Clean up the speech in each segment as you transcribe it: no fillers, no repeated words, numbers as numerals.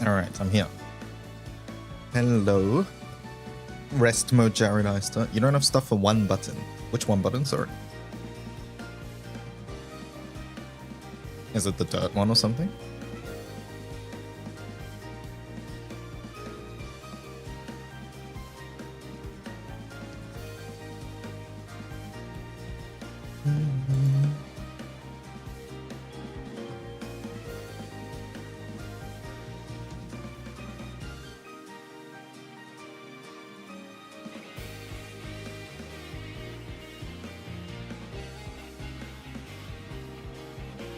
Alright, I'm here. Hello. Rest mode Jaredeister. You don't have stuff for one button. Which one button? Sorry. Is it the dirt one or something?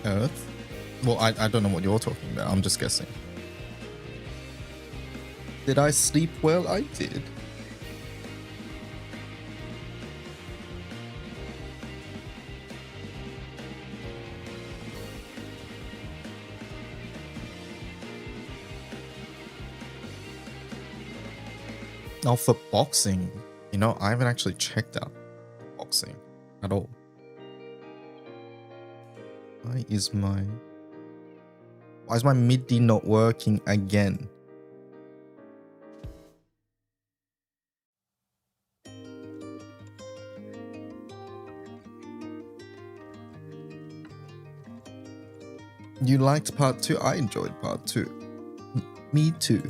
Earth? Well, I don't know what you're talking about. I'm just guessing. Did I sleep well? I did. Oh, for boxing. You know, I haven't actually checked out boxing at all. Why is my MIDI not working again? You liked part 2? I enjoyed part 2. Me too.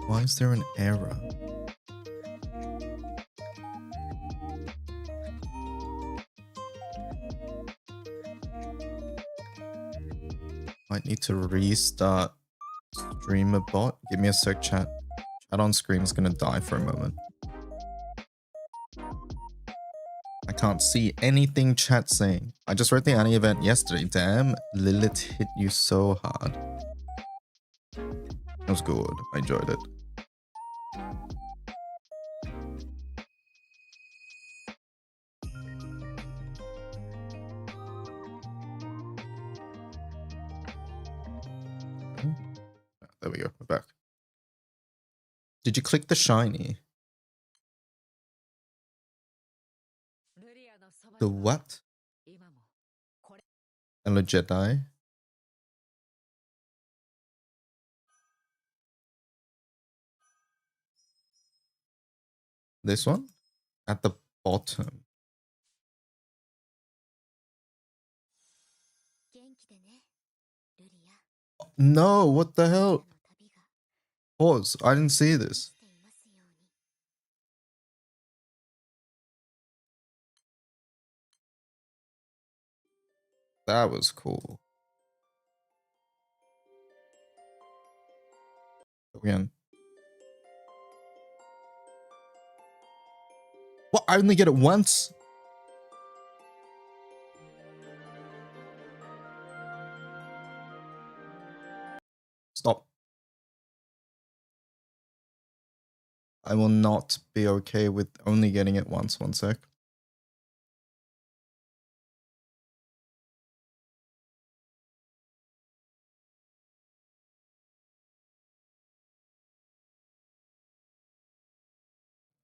Why is there an error? Might need to restart streamer bot. Give me a sec, chat. Chat on screen is gonna die for a moment. I can't see anything chat saying. I just read the Anni event yesterday. Damn, Lilith hit you so hard. It was good. I enjoyed it. There we go. We're back. Did you click the shiny? The what? And the Jedi? This one? At the bottom. No, what the hell? Pause. I didn't see this. That was cool. Again. What? I only get it once? Stop. I will not be okay with only getting it once. One sec.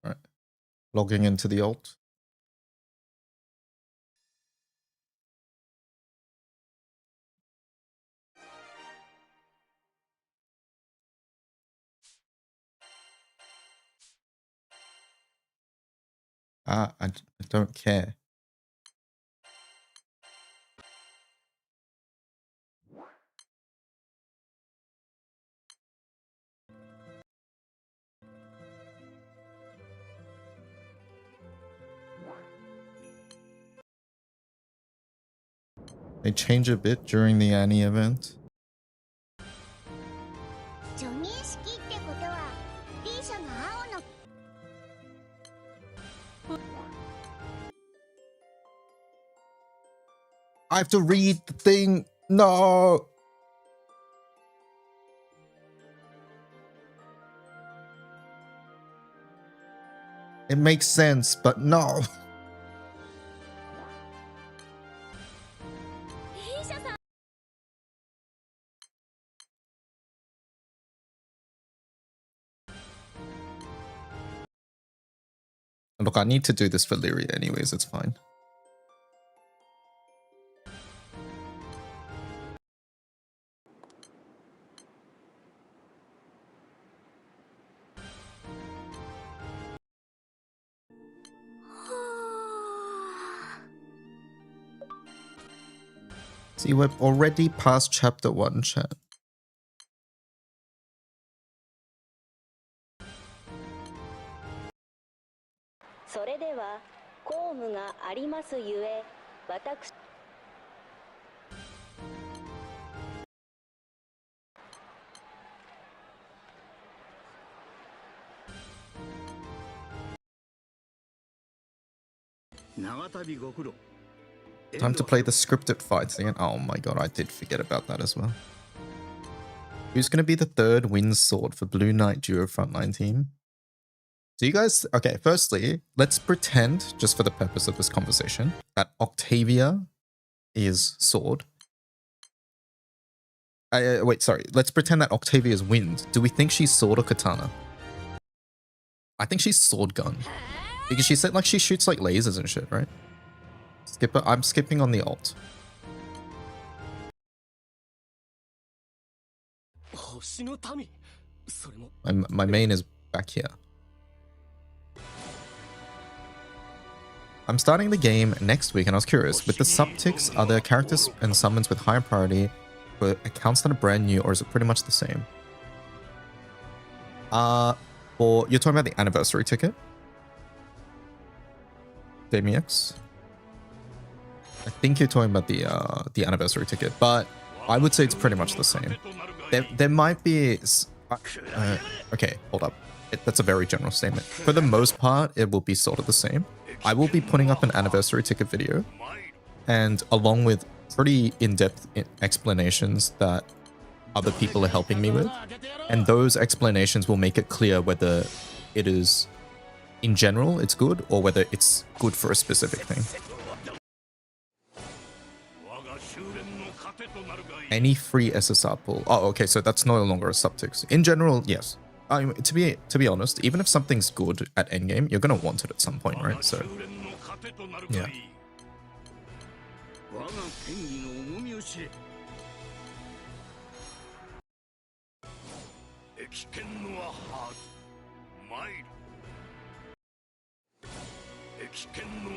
All right. Logging into the alt. I don't care. They change a bit during the Anni event. I have to read the thing. No. It makes sense, but no. Look, I need to do this for Lyria anyways, it's fine. See, we're already past chapter 1, chat. Time to play the scripted fights again. Oh my god, I did forget about that as well. Who's going to be the third wind sword for Blue Knight Duo frontline team? Do you guys... Okay, firstly, let's pretend, just for the purpose of this conversation, that Octavia is sword. Wait, sorry. Let's pretend that Octavia is wind. Do we think she's sword or katana? I think she's sword gun. Because she said like she shoots like lasers and shit, right? Skipper, I'm skipping on the ult. My main is back here. I'm starting the game next week and I was curious, with the subticks, are there characters and summons with higher priority for accounts that are brand new, or is it pretty much the same? You're talking about the anniversary ticket? Demiex? I think you're talking about the anniversary ticket, but I would say it's pretty much the same. There might be... okay, hold up. That's a very general statement. For the most part, it will be sort of the same. I will be putting up an anniversary ticket video, and along with pretty in-depth explanations that other people are helping me with, and those explanations will make it clear whether it is, in general, it's good, or whether it's good for a specific thing. Any free SSR pull. Oh, okay, so that's no longer a subtext. In general, yes. I mean, to be honest, even if something's good at endgame, you're gonna want it at some point, right? So, yeah.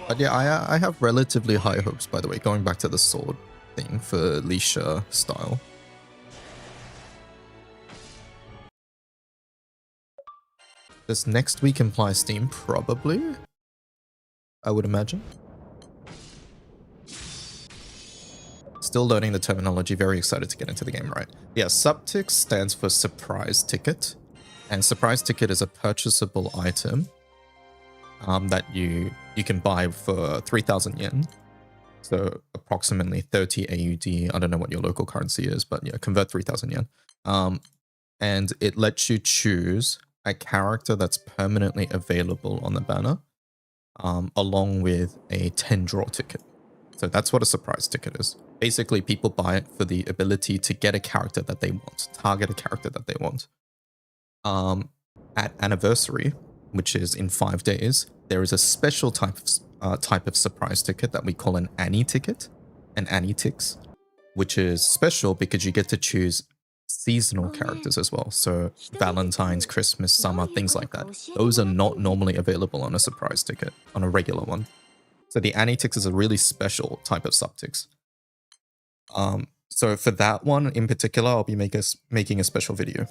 But yeah, I have relatively high hopes, by the way, going back to the sword thing for Leisha style. Does next week imply Steam? Probably, I would imagine. Still learning the terminology, very excited to get into the game, right? Yeah, subtick stands for surprise ticket, and surprise ticket is a purchasable item that you can buy for 3,000 yen. So approximately 30 AUD. I don't know what your local currency is, but yeah, convert 3,000 yen. And it lets you choose a character that's permanently available on the banner, along with a 10 draw ticket. So that's what a surprise ticket is. Basically, people buy it for the ability to get a character that they want, target a character that they want. At anniversary, which is in 5 days, there is a special type of surprise ticket that we call an Anni ticket, an Anni Tix, which is special because you get to choose seasonal characters as well. So Valentine's, Christmas, summer, things like that. Those are not normally available on a surprise ticket, on a regular one. So the Anni Tix is a really special type of subtix. So for that one in particular, I'll be making a special video.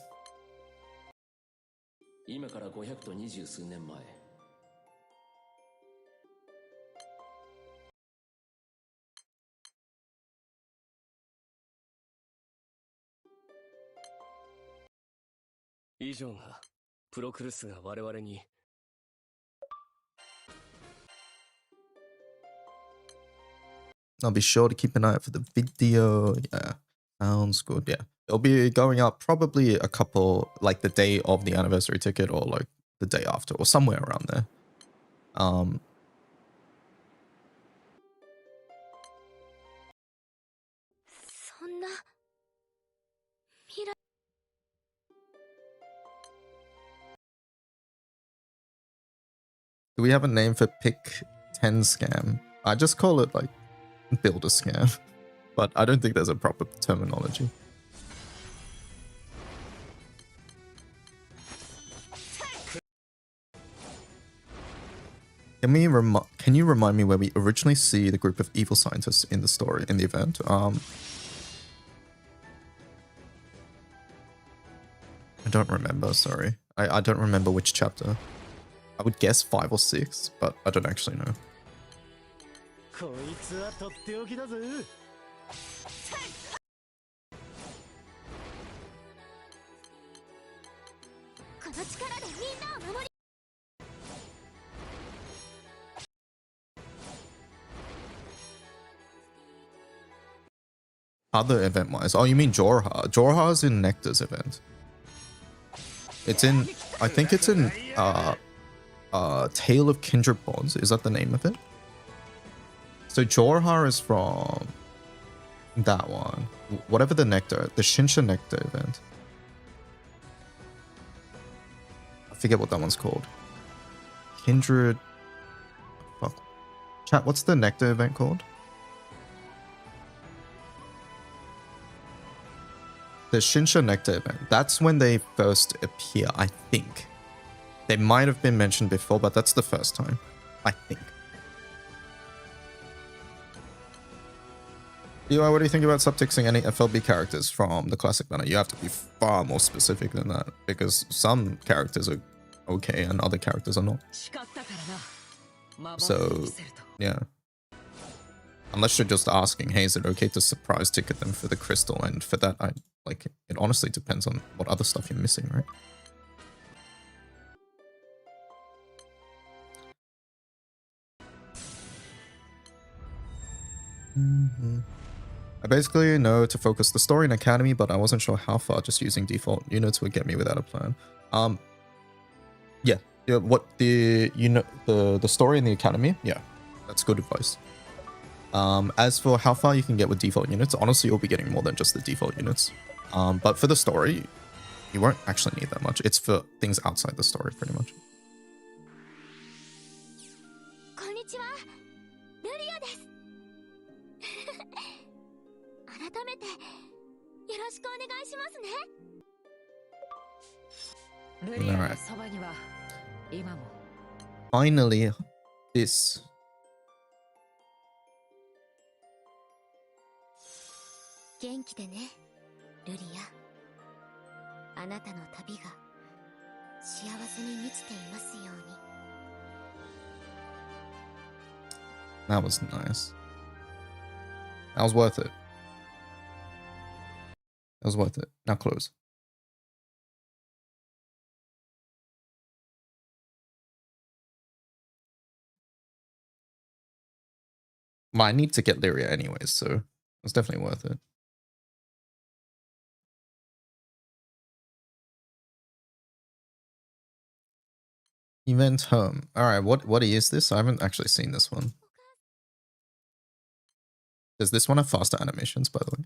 I'll be sure to keep an eye out for the video. Yeah, sounds good. Yeah, it'll be going up probably a couple, like the day of the anniversary ticket, or like the day after, or somewhere around there. Do we have a name for pick 10 scam? I just call it like builder scam, but I don't think there's a proper terminology. Can you remind me where we originally see the group of evil scientists in the story, in the event? I don't remember, sorry. I don't remember which chapter. I would guess 5 or 6, but I don't actually know. Other event-wise? Oh, you mean Jorha. Jorha is in Nectar's event. It's in... I think it's in... Tale of Kindred Bonds. Is that the name of it? So Jorha is from... that one. Whatever the Nectar. The Shinsha Nectar event. I forget what that one's called. Kindred... Fuck. Chat, what's the Nectar event called? The Shinsha Nectar event. That's when they first appear, I think. They might have been mentioned before, but that's the first time. I think. UI, what do you think about subtixing any FLB characters from the classic banner? You have to be far more specific than that, because some characters are okay and other characters are not. So, yeah. Unless you're just asking, hey, is it okay to surprise ticket them for the crystal? And for that, it honestly depends on what other stuff you're missing, right? I basically know to focus the story in Academy, but I wasn't sure how far just using default units would get me without a plan. Yeah, what the story in the Academy, yeah, that's good advice. As for how far you can get with default units, honestly, you'll be getting more than just the default units. But for the story, you won't actually need that much. It's for things outside the story, pretty much. Alright. Finally, this. That was nice. That was worth it. That was worth it. Now close. Well, I need to get Lyria anyways, so it's definitely worth it. Event home. Alright, what is this? I haven't actually seen this one. Does this one have faster animations, by the way?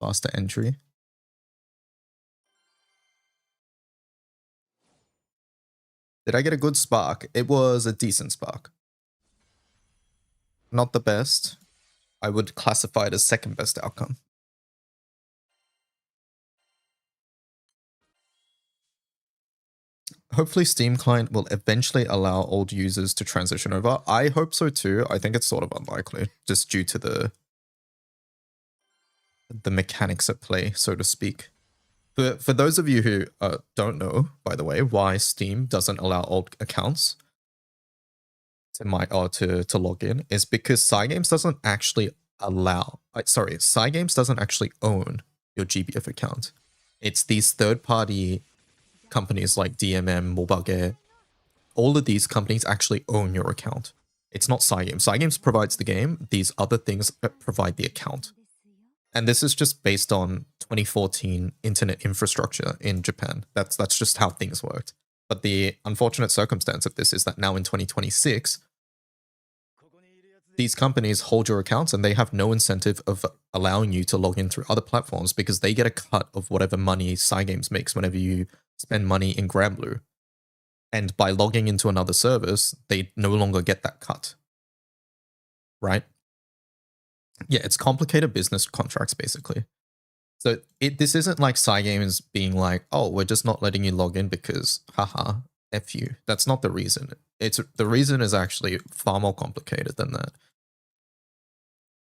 Faster entry. Did I get a good spark? It was a decent spark. Not the best. I would classify it as second best outcome. Hopefully Steam client will eventually allow old users to transition over. I hope so too. I think it's sort of unlikely, just due to the mechanics at play, so to speak. For those of you who don't know, by the way, why Steam doesn't allow old accounts to log in, is because Cygames doesn't actually allow. Cygames doesn't actually own your GBF account. It's these third-party companies like DMM, Mobage. All of these companies actually own your account. It's not Cygames. Cygames provides the game. These other things provide the account. And this is just based on 2014 internet infrastructure in Japan. That's just how things worked. But the unfortunate circumstance of this is that now in 2026, these companies hold your accounts and they have no incentive of allowing you to log in through other platforms because they get a cut of whatever money Cygames makes whenever you spend money in Granblue. And by logging into another service, they no longer get that cut. Right? Yeah, it's complicated business contracts, basically. So this isn't like Cygames being like, oh, we're just not letting you log in because, haha, F you. That's not the reason. The reason is actually far more complicated than that.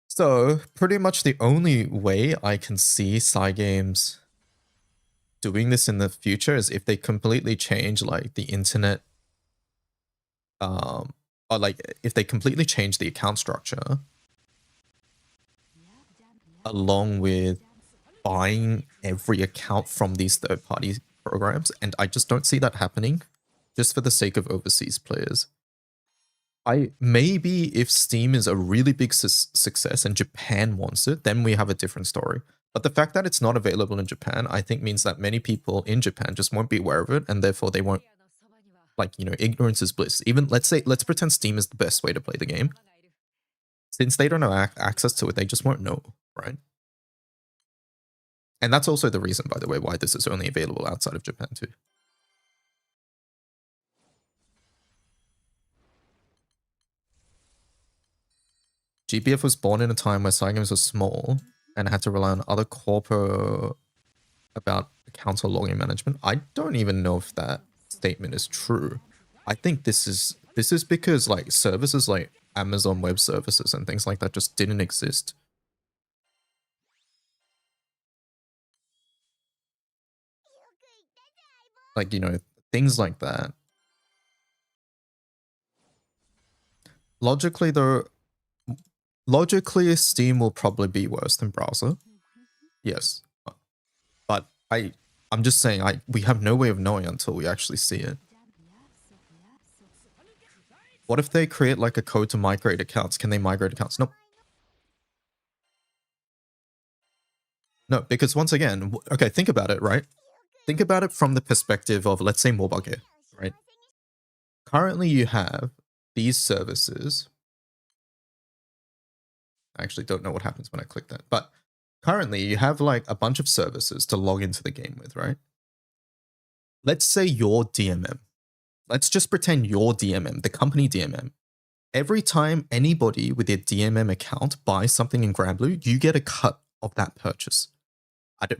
So pretty much the only way I can see Cygames doing this in the future is if they completely change like the internet, or like if they completely change the account structure along with buying every account from these third-party programs, and I just don't see that happening just for the sake of overseas players. Maybe if Steam is a really big success and Japan wants it, then we have a different story. But the fact that it's not available in Japan, I think means that many people in Japan just won't be aware of it, and therefore they won't, like, you know, ignorance is bliss. Even let's pretend Steam is the best way to play the game. Since they don't have access to it, they just won't know, right? And that's also the reason, by the way, why this is only available outside of Japan too. GBF was born in a time where Cygames was small and had to rely on other corpo about account or login management. I don't even know if that statement is true. I think this is because like services like Amazon Web Services and things like that just didn't exist. Like, you know, things like that. Logically, though, Steam will probably be worse than browser. Yes. But I'm just saying, we have no way of knowing until we actually see it. What if they create like a code to migrate accounts? Can they migrate accounts? Nope. No, because once again, okay, think about it, right? Think about it from the perspective of, let's say, mobile gear, right? Currently, you have these services. I actually don't know what happens when I click that, but currently you have like a bunch of services to log into the game with, right? Let's say your DMM. Let's just pretend your DMM, the company DMM. Every time anybody with their DMM account buys something in Granblue, you get a cut of that purchase.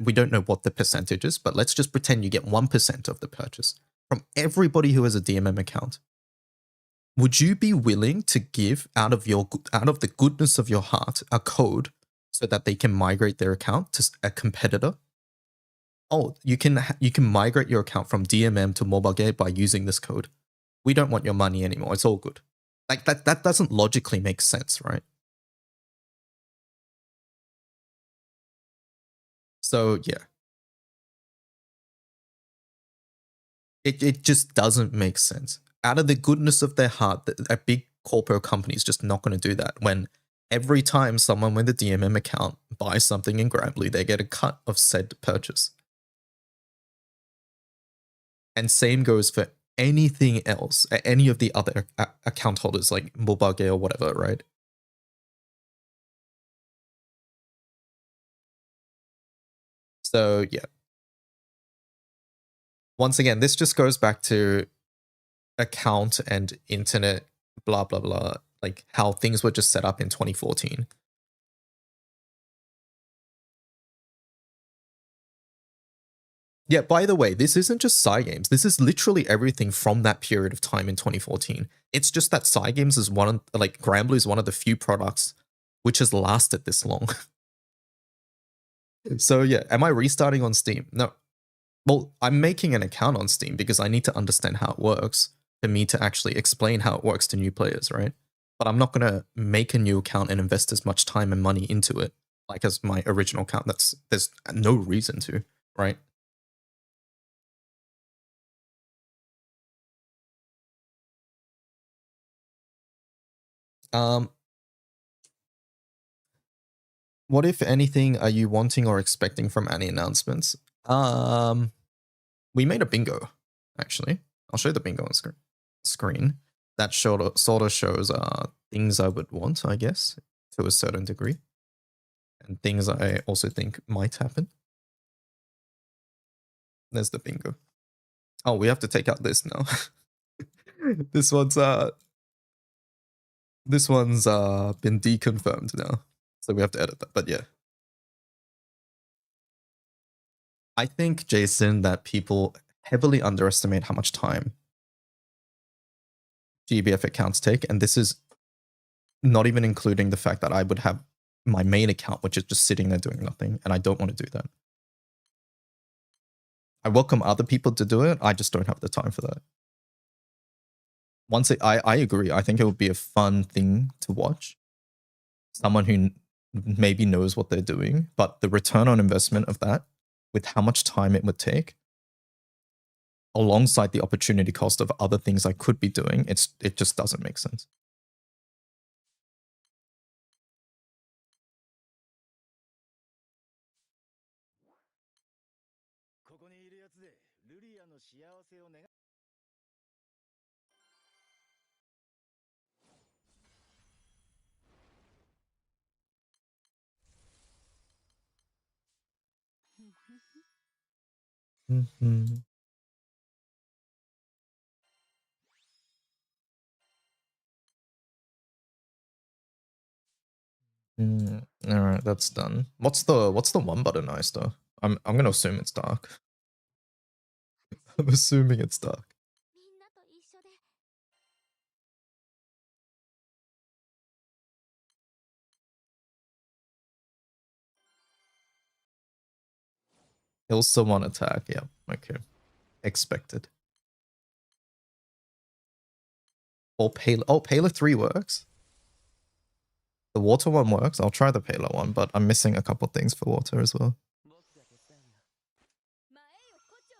We don't know what the percentage is, but let's just pretend you get 1% of the purchase from everybody who has a DMM account. Would you be willing to give out of the goodness of your heart a code so that they can migrate their account to a competitor? Oh, you can migrate your account from DMM to MobileGate by using this code. We don't want your money anymore. It's all good. Like that doesn't logically make sense, right? So yeah. It just doesn't make sense. Out of the goodness of their heart, a big corporate company is just not going to do that when every time someone with a DMM account buys something in Granblue, they get a cut of said purchase. And same goes for anything else, any of the other account holders like Mobage or whatever, right? So yeah. Once again, this just goes back to account and internet, blah, blah, blah, like how things were just set up in 2014. Yeah, by the way, this isn't just Cygames. This is literally everything from that period of time in 2014. It's just that Cygames is Granblue is one of the few products which has lasted this long. So yeah, am I restarting on Steam? No. Well, I'm making an account on Steam because I need to understand how it works for me to actually explain how it works to new players, right? But I'm not going to make a new account and invest as much time and money into it like as my original account. There's no reason to, right? What, if anything, are you wanting or expecting from Anni announcements? We made a bingo, actually. I'll show you the bingo on screen. That sort of shows things I would want, I guess, to a certain degree. And things I also think might happen. There's the bingo. Oh, we have to take out this now. this one's been deconfirmed now. So we have to edit that. But yeah. I think, Jason, that people heavily underestimate how much time GBF accounts take, and this is not even including the fact that I would have my main account, which is just sitting there doing nothing, and I don't want to do that. I welcome other people to do it, I just don't have the time for that. I agree, I think it would be a fun thing to watch. Someone who maybe knows what they're doing, but the return on investment of that, with how much time it would take, alongside the opportunity cost of other things I could be doing, it just doesn't make sense. All right, that's done. What's the one button ice though? I'm gonna assume it's dark. I'm assuming it's dark. Also one attack. Yeah. Okay. Expected. Or Pale. Oh, Paler 3 works. The water one works. I'll try the Paler one, but I'm missing a couple things for water as well.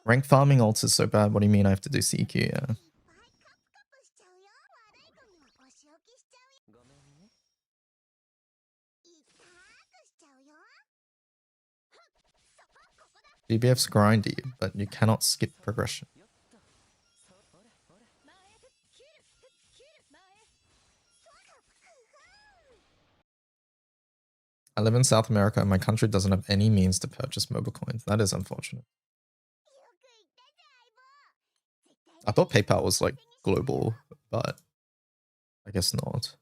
Rank farming ults is so bad. What do you mean I have to do CQ? Yeah. GBF's grindy, but you cannot skip progression. I live in South America and my country doesn't have any means to purchase mobile coins. That is unfortunate. I thought PayPal was like global, but I guess not.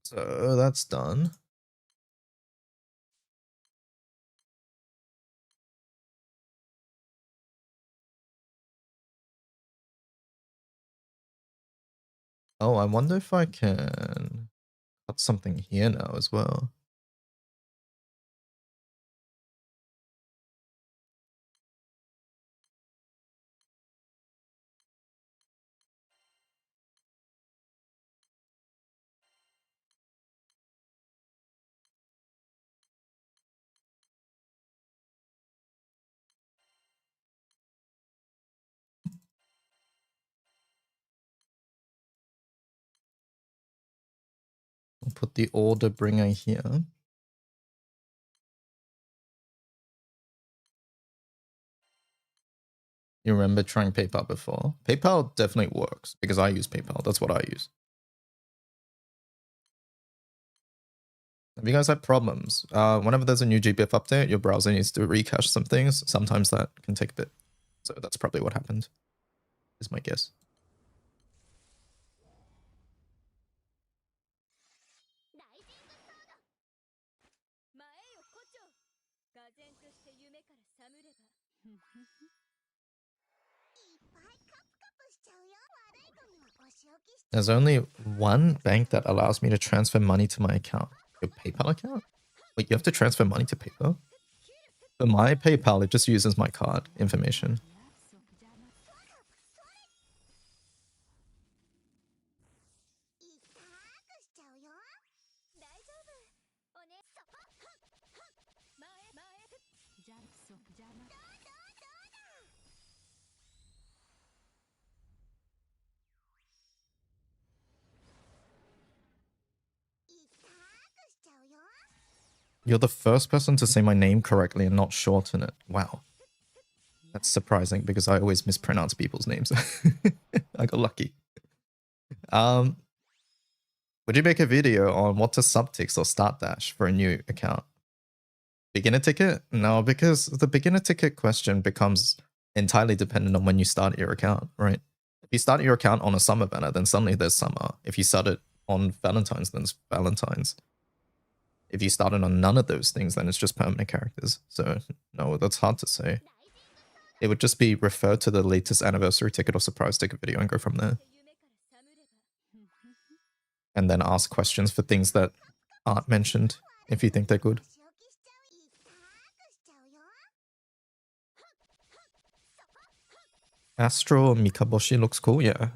So that's done. Oh, I wonder if I can cut something here now as well. I'll put the order bringer here. You remember trying PayPal before? PayPal definitely works because I use PayPal. That's what I use. Have you guys had problems? Whenever there's a new GBF update, your browser needs to recache some things. Sometimes that can take a bit. So that's probably what happened, is my guess. There's only one bank that allows me to transfer money to my account. Your PayPal account? Wait, you have to transfer money to PayPal? For my PayPal, it just uses my card information. You're the first person to say my name correctly and not shorten it. Wow. That's surprising because I always mispronounce people's names. I got lucky. Would you make a video on what to subtext or start dash for a new account? Beginner ticket? No, because the beginner ticket question becomes entirely dependent on when you start your account, right? If you start your account on a summer banner, then suddenly there's summer. If you start it on Valentine's, then it's Valentine's. If you started on none of those things, then it's just permanent characters. So no, that's hard to say. It would just be refer to the latest anniversary ticket or surprise ticket video and go from there. And then ask questions for things that aren't mentioned if you think they're good. Astro Mikaboshi looks cool, yeah.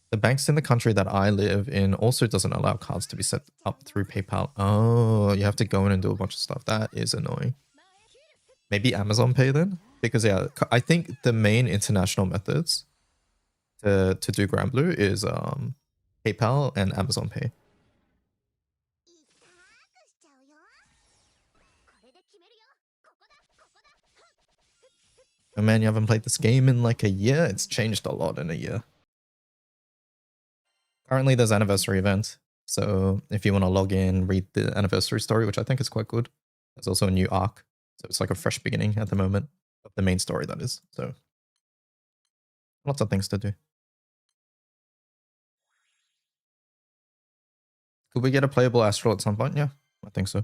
The banks in the country that I live in also doesn't allow cards to be set up through PayPal. Oh, you have to go in and do a bunch of stuff. That is annoying. Maybe Amazon Pay then? Because yeah, I think the main international methods to do Grand Blue is PayPal and Amazon Pay. Oh man, you haven't played this game in like a year? It's changed a lot in a year. Currently, there's anniversary event. So if you want to log in, read the anniversary story, which I think is quite good. There's also a new arc. So it's like a fresh beginning at the moment of the main story, that is. So lots of things to do. Could we get a playable Astral at some point? Yeah, I think so.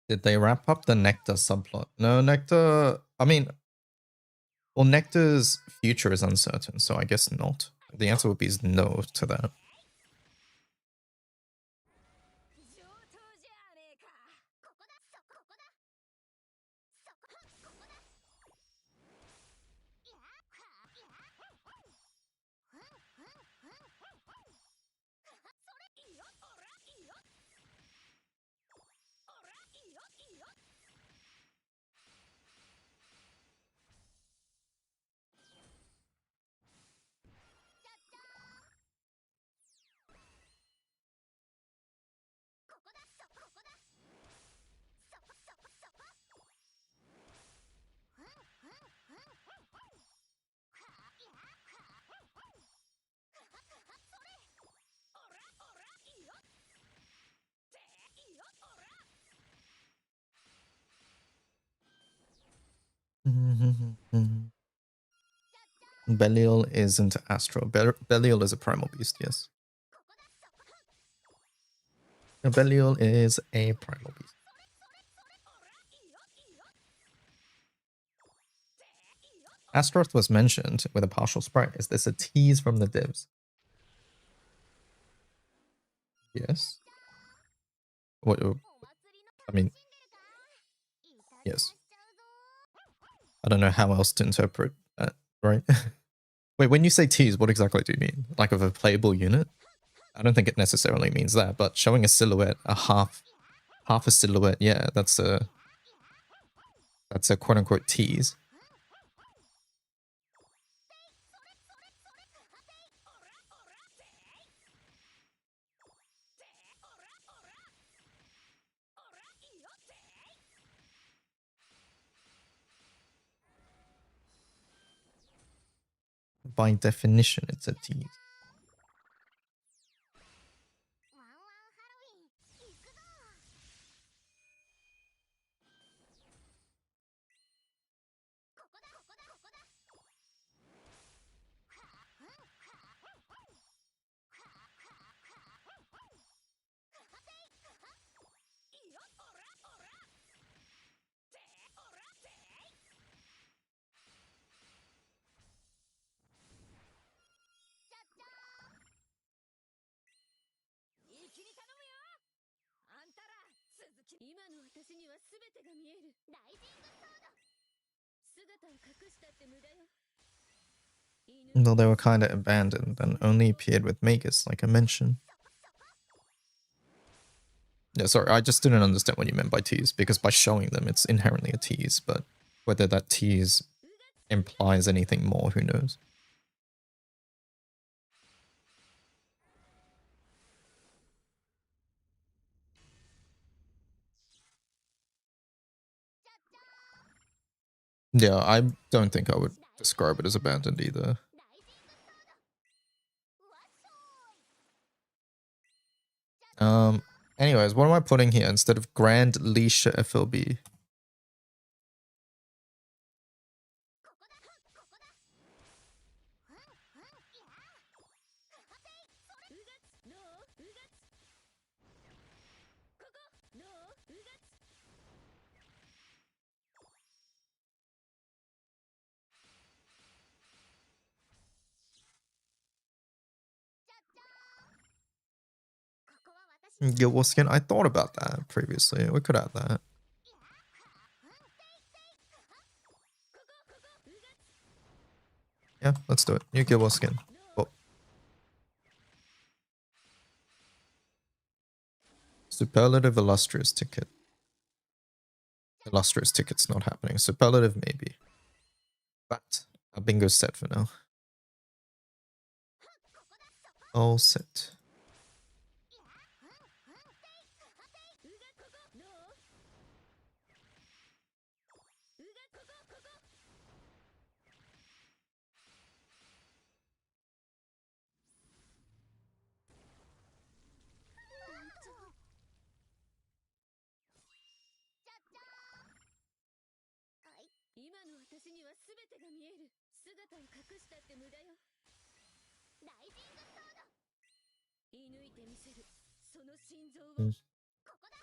Did they wrap up the Nectar subplot? No, Nectar... I mean... Well, Nectar's future is uncertain, so I guess not. The answer would be no to that. Belial isn't Astro. Belial is a primal beast, yes. Belial is a primal beast. Astaroth was mentioned with a partial sprite. Is this a tease from the divs? Yes. What? I mean, yes. I don't know how else to interpret that, right? Wait, when you say tease, what exactly do you mean? Like of a playable unit? I don't think it necessarily means that, but showing a silhouette, a half a silhouette, yeah, that's a quote unquote tease. By definition, it's a tease. Though they were kind of abandoned and only appeared with Magus, like I mentioned. Yeah, sorry, I just didn't understand what you meant by tease, because by showing them, it's inherently a tease, but whether that tease implies anything more, who knows? Yeah, I don't think I would describe it as abandoned either. Anyways, what am I putting here instead of Grand Leash FLB? Gilwar skin? I thought about that previously. We could add that. Yeah, let's do it. New Gilwar skin. Oh. Superlative illustrious ticket. Illustrious ticket's not happening. Superlative maybe. But our bingo's set for now. All set.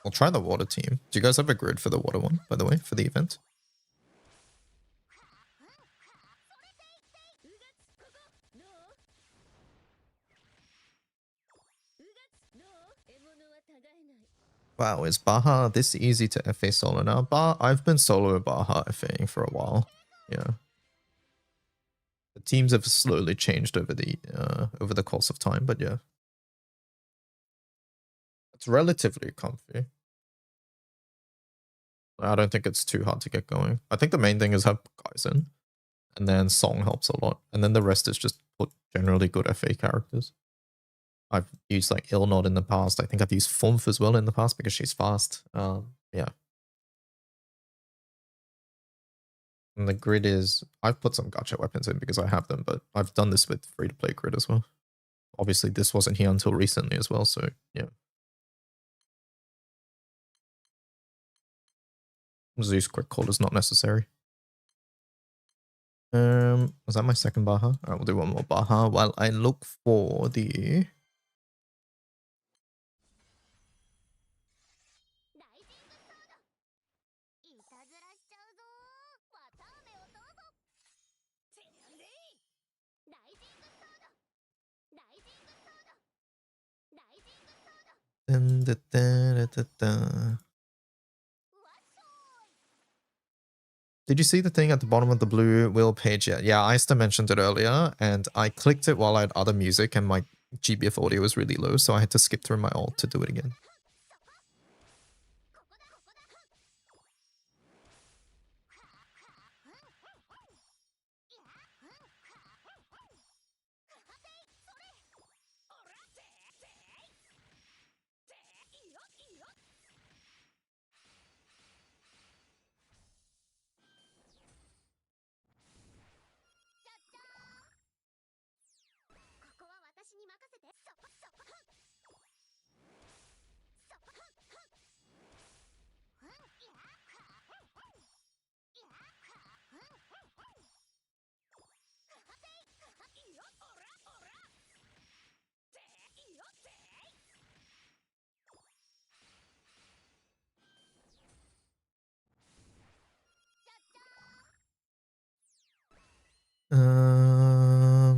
I'll try the water team. Do you guys have a grid for the water one, by the way, for the event? Wow, is Baja this easy to FA solo now? I've been solo Baja FAing for a while. Yeah. The teams have slowly changed over the course of time, but yeah. It's relatively comfy. I don't think it's too hard to get going. I think the main thing is have guys in, and then Song helps a lot, and then the rest is just put generally good FA characters. I've used like Ilnod in the past. I think I've used Fumf as well in the past because she's fast. Yeah. And the grid is, I've put some gacha weapons in because I have them, but I've done this with free-to-play grid as well. Obviously, this wasn't here until recently as well, so yeah. Zeus quick call is not necessary. Was that my second Baja? Alright, we'll do one more Baja while I look for the... Dun, dun, dun, dun, dun, dun. Did you see the thing at the bottom of the blue wheel page yet? Yeah, Aista mentioned it earlier, and I clicked it while I had other music, and my GBF audio was really low, so I had to skip through my alt to do it again.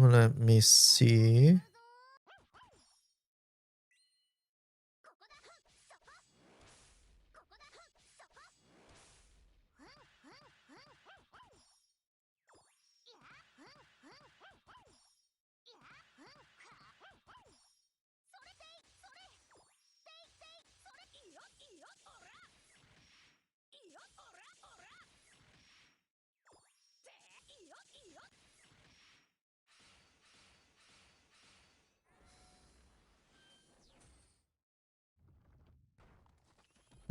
Let me see.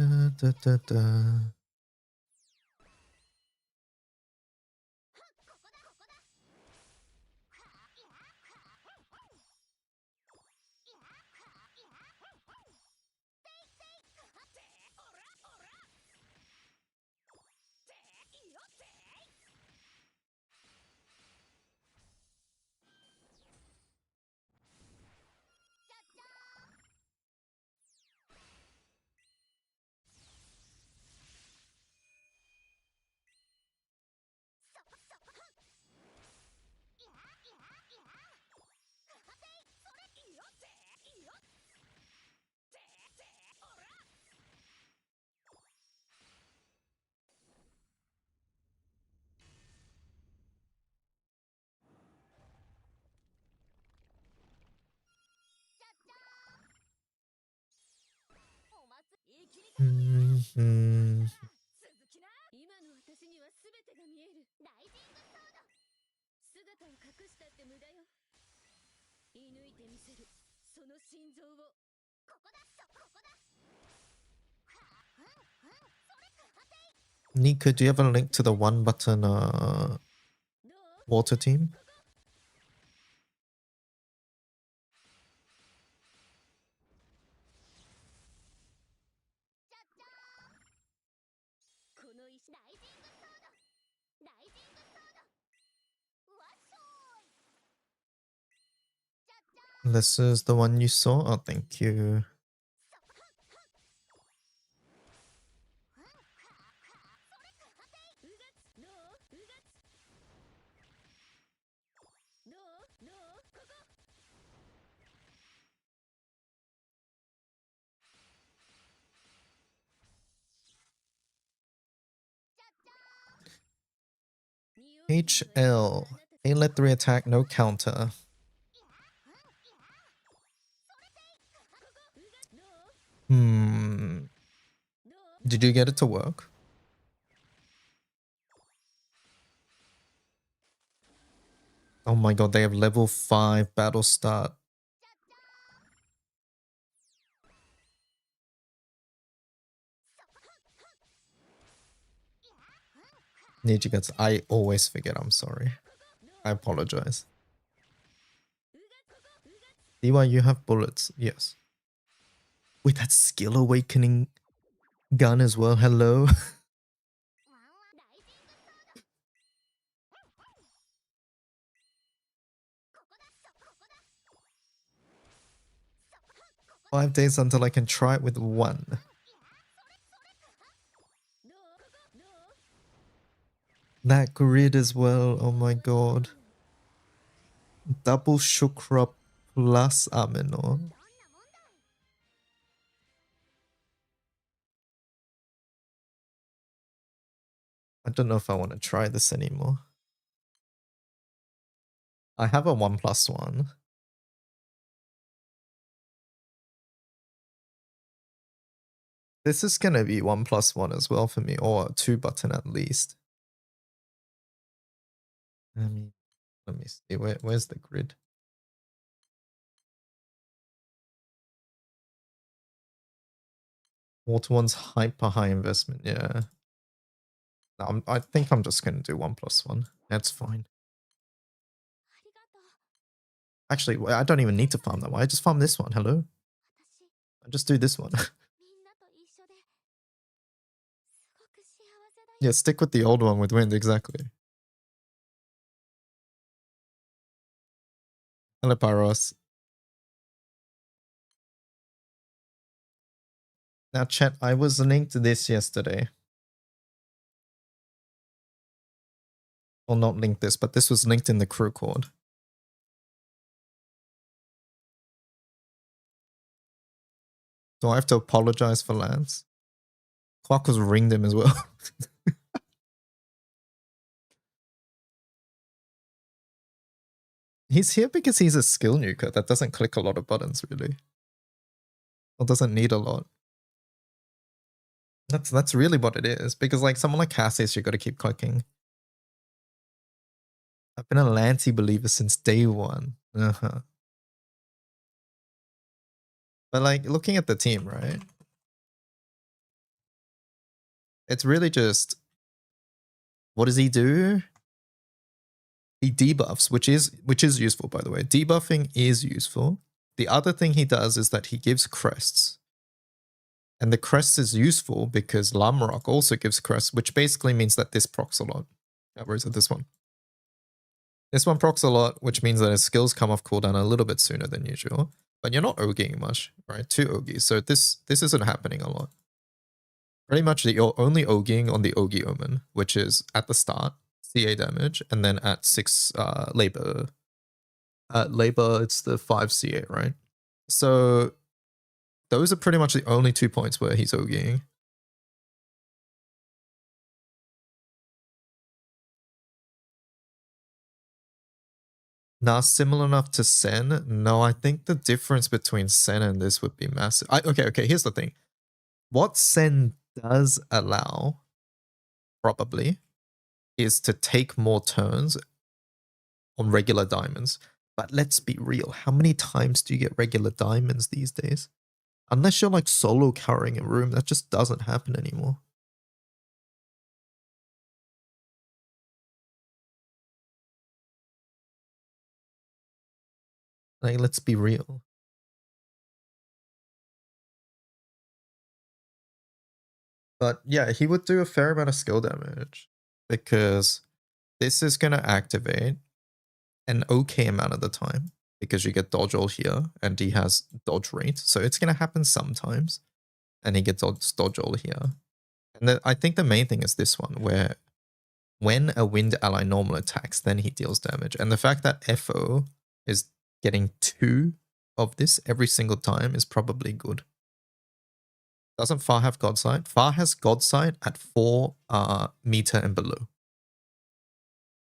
Da, da, da, da. Mm-hmm. Nika, do you have a link to the one button water team? This is the one you saw? Oh, thank you. HL. A-let 3 attack, no counter. Did you get it to work? Oh my god, they have level 5 battle start. Nijigats, I always forget, I'm sorry. I apologize. DY, you have bullets, yes. Wait, that's skill awakening gun as well, hello? 5 days until I can try it with 1. That grid as well, oh my god. Double Shukra plus Aminor. I don't know if I want to try this anymore. I have a 1+1. This is gonna be 1+1 as well for me, or a 2 button at least. I mean, let me see, where's the grid? Water one's hyper high investment, yeah. No, I think I'm just gonna do 1+1. That's fine. Actually, I don't even need to farm that one. I just farm this one. Hello? I just do this one. Yeah, stick with the old one with wind, exactly. Hello, Pyros. Now, chat, I was linked to this yesterday. Well, not linked this, but this was linked in the crew cord. Do I have to apologize for Lance? Clark was ringed him as well. He's here because he's a skill nuker that doesn't click a lot of buttons, really. Or doesn't need a lot. That's really what it is. Because like someone like Cassius, you got to keep clicking. I've been a Lancey believer since day one. But like looking at the team, right? It's really just, what does he do? He debuffs, which is useful, by the way. Debuffing is useful. The other thing he does is that he gives crests. And the crest is useful because Lamrock also gives crests, which basically means that this procs a lot. Where is it? This one. This one procs a lot, which means that his skills come off cooldown a little bit sooner than usual. But you're not ogieing much, right? 2 ogies. So this isn't happening a lot. Pretty much you're only ogieing on the Ogie Omen, which is at the start, CA damage, and then at 6 labor. At labor, it's the 5 CA, right? So those are pretty much the only 2 points where he's ogieing. Now, similar enough to Sen? No, I think the difference between Sen and this would be massive. Okay, here's the thing. What Sen does allow, probably, is to take more turns on regular diamonds. But let's be real, how many times do you get regular diamonds these days? Unless you're like solo carrying a room, that just doesn't happen anymore. Like, let's be real. But yeah, he would do a fair amount of skill damage because this is going to activate an okay amount of the time because you get dodge all here and he has dodge rate. So it's going to happen sometimes and he gets dodge all here. And I think the main thing is this one where when a wind ally normal attacks, then he deals damage. And the fact that FO is getting 2 of this every single time is probably good. Doesn't Far have Godsight? Far has Godsight at 4 meter and below.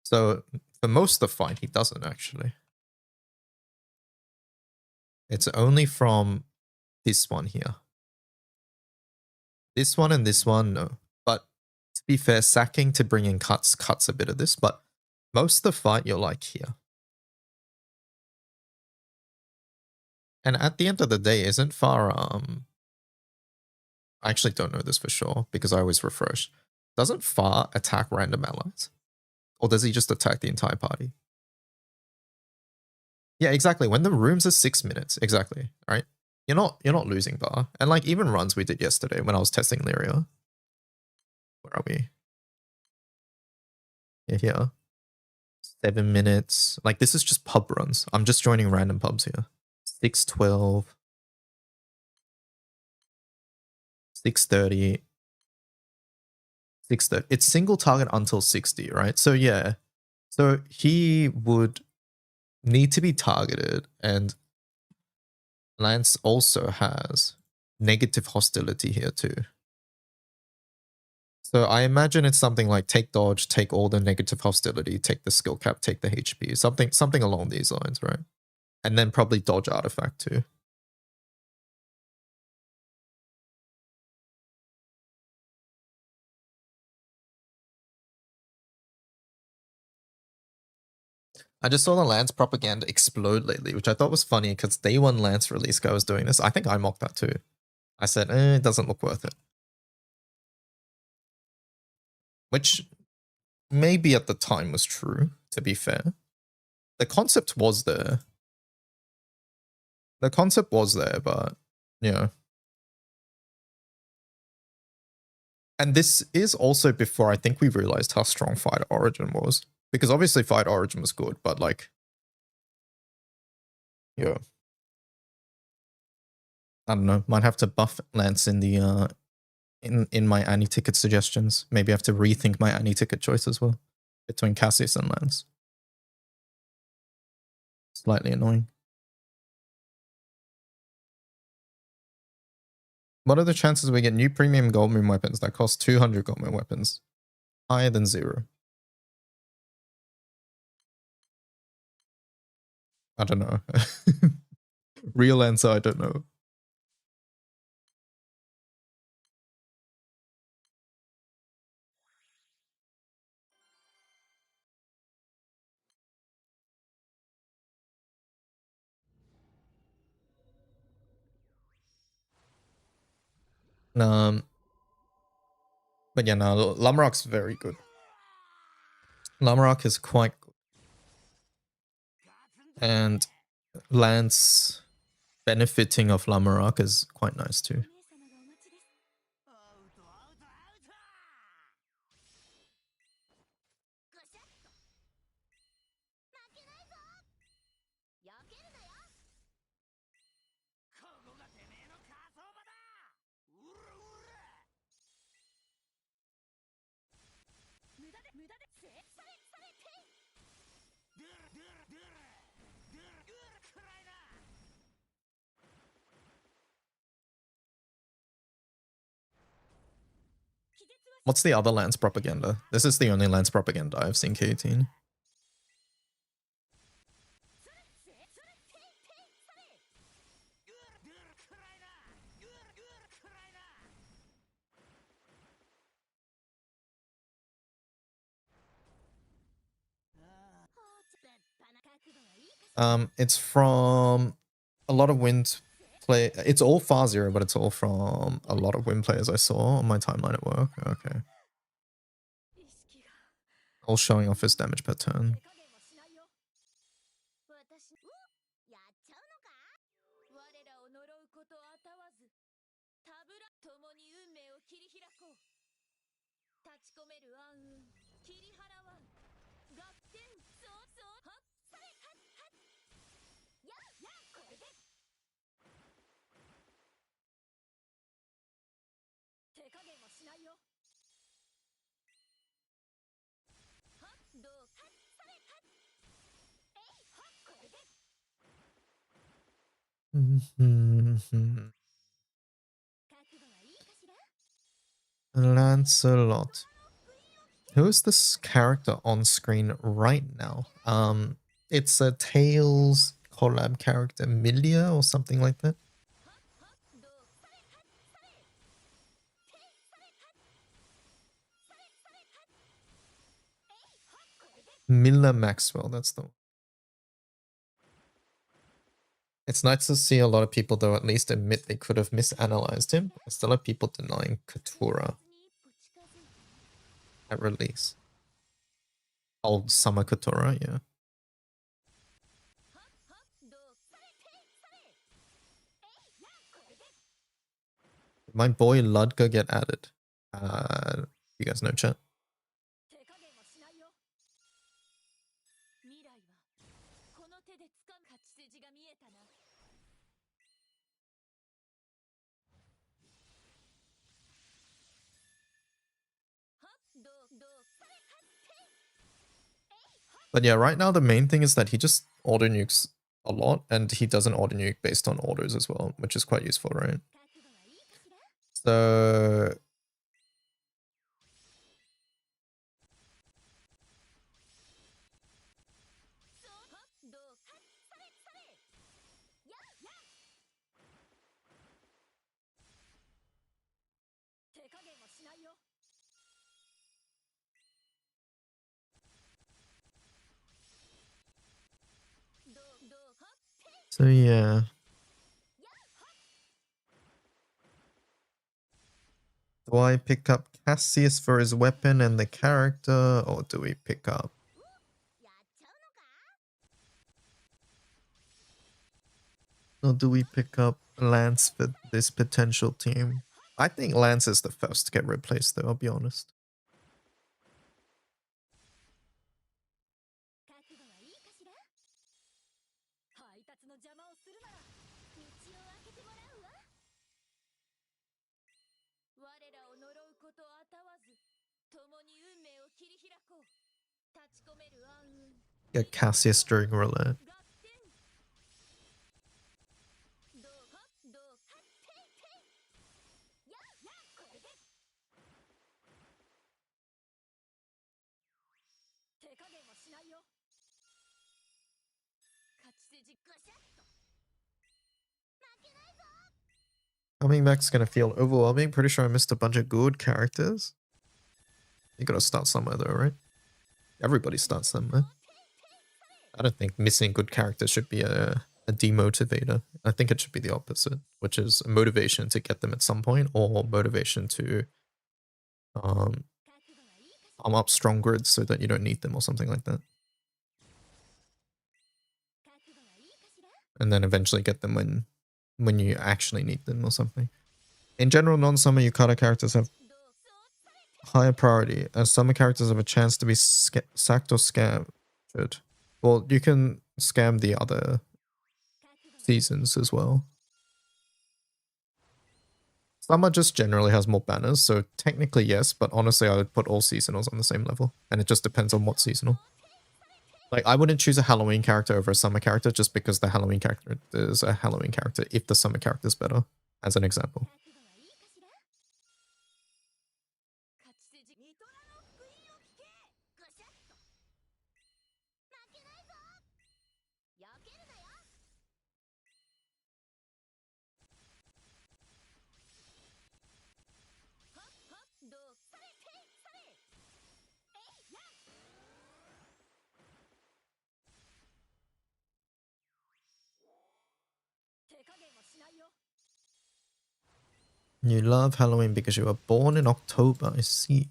So for most of the fight, he doesn't actually. It's only from this one here. This one and this one, no. But to be fair, sacking to bring in cuts a bit of this, but most of the fight you're like here. And at the end of the day, isn't Far I actually don't know this for sure because I always refresh. Doesn't Far attack random allies? Or does he just attack the entire party? Yeah, exactly. When the rooms are 6 minutes, exactly. All right. You're not losing bar. And like even runs we did yesterday when I was testing Lyria. Where are we? Yeah, here. 7 minutes. Like this is just pub runs. I'm just joining random pubs here. 6:12. 6:30. 6:30. It's single target until 60, right? So yeah. So he would need to be targeted, and Lance also has negative hostility here too. So I imagine it's something like take dodge, take all the negative hostility, take the skill cap, take the HP, something along these lines, right? And then probably dodge artifact too. I just saw the Lance propaganda explode lately, which I thought was funny because day one Lance release guy was doing this. I think I mocked that too. I said, it doesn't look worth it. Which maybe at the time was true, to be fair. The concept was there. The concept was there, but yeah. And this is also before I think we realized how strong Fight Origin was. Because obviously Fight Origin was good, but like, yeah. I don't know. Might have to buff Lance in the in my Anni ticket suggestions. Maybe I have to rethink my Anni ticket choice as well between Cassius and Lance. Slightly annoying. What are the chances we get new premium gold moon weapons that cost 200 gold moon weapons? Higher than 0. I don't know. Real answer, I don't know. Um, But yeah, no, Lamarok's very good. Lamarok is quite good. And Lance benefiting of Lamarok is quite nice too. What's the other Lance propaganda? This is the only Lance propaganda I've seen K18. It's from a lot of wind play. It's all Far Zero, but it's all from a lot of wind players I saw on my timeline at work. Okay. All showing off his damage per turn. Lancelot. Who is this character on screen right now? It's a Tails collab character, Milia or something like that. Miller Maxwell, that's the one. It's nice to see a lot of people, though, at least admit they could have misanalyzed him. I still have people denying Katura at release. Old Summer Katura, yeah. My boy Ludger get added. You guys know chat? But yeah, right now the main thing is that he just auto nukes a lot, and he doesn't auto nuke based on orders as well, which is quite useful, right? So yeah. Do I pick up Cassius for his weapon and the character, or do we pick up... Or do we pick up Lance for this potential team? I think Lance is the first to get replaced, though, I'll be honest. Get Cassius during roulette. Coming back's gonna feel overwhelming. Pretty sure I missed a bunch of good characters. You gotta start somewhere though, right? Everybody starts somewhere. I don't think missing good characters should be a demotivator. I think it should be the opposite, which is a motivation to get them at some point, or motivation to arm up strong grids so that you don't need them or something like that. And then eventually get them when you actually need them or something. In general, non-summer Yukata characters have higher priority, as summer characters have a chance to be sacked or scammed. Well, you can scam the other seasons as well. Summer just generally has more banners, so technically yes, but honestly I would put all seasonals on the same level, and it just depends on what seasonal. Like, I wouldn't choose a Halloween character over a summer character just because the Halloween character is a Halloween character if the summer character is better, as an example. You love Halloween because you were born in October, I see.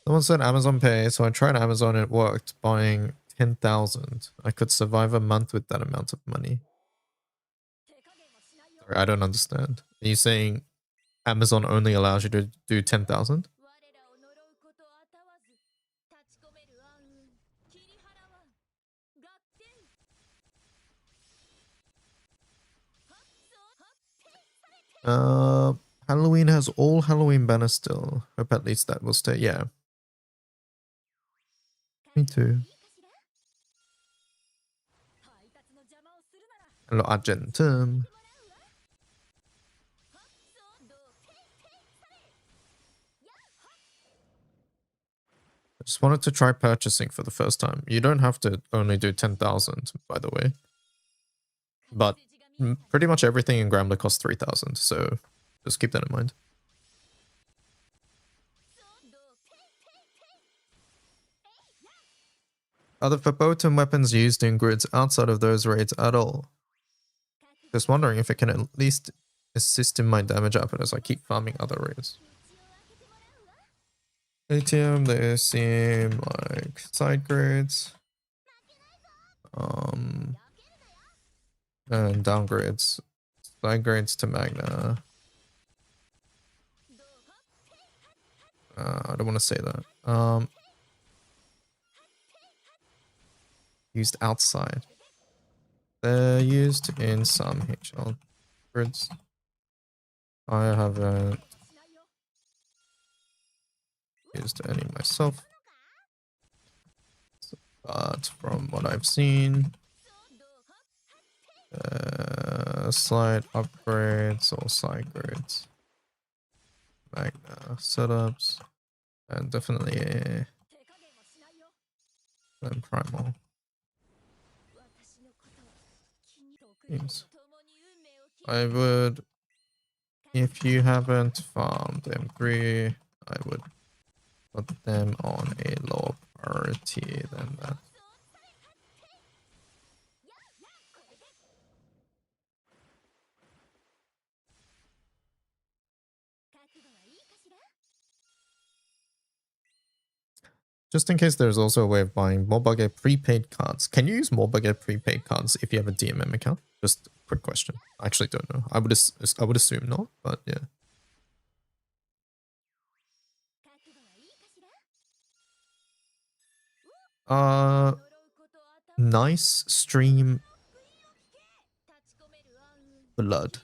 Someone said Amazon Pay, so I tried Amazon and it worked, buying 10,000. I could survive a month with that amount of money. Sorry, I don't understand. Are you saying Amazon only allows you to do 10,000? Halloween has all Halloween banners still. Hope at least that will stay. Yeah. Me too. Hello, Argentum. I just wanted to try purchasing for the first time. You don't have to only do 10,000, by the way. But pretty much everything in Grambler costs 3,000, so just keep that in mind. Are the verboten weapons used in grids outside of those raids at all? Just wondering if it can at least assist in my damage output as I keep farming other raids. ATM, they seem like side grades. And downgrades. Side grades to Magna. I don't want to say that. Used outside. They're used in some HL grids. I haven't used any myself. But from what I've seen, slight upgrades or side grids, Magna setups, and definitely and primal. Yes. I would, if you haven't farmed M3, I would put them on a lower priority than that. Just in case, there's also a way of buying Morbugger prepaid cards. Can you use Morbugger prepaid cards if you have a DMM account? Just a quick question. I actually don't know. I would assume not, but yeah. Nice stream blood.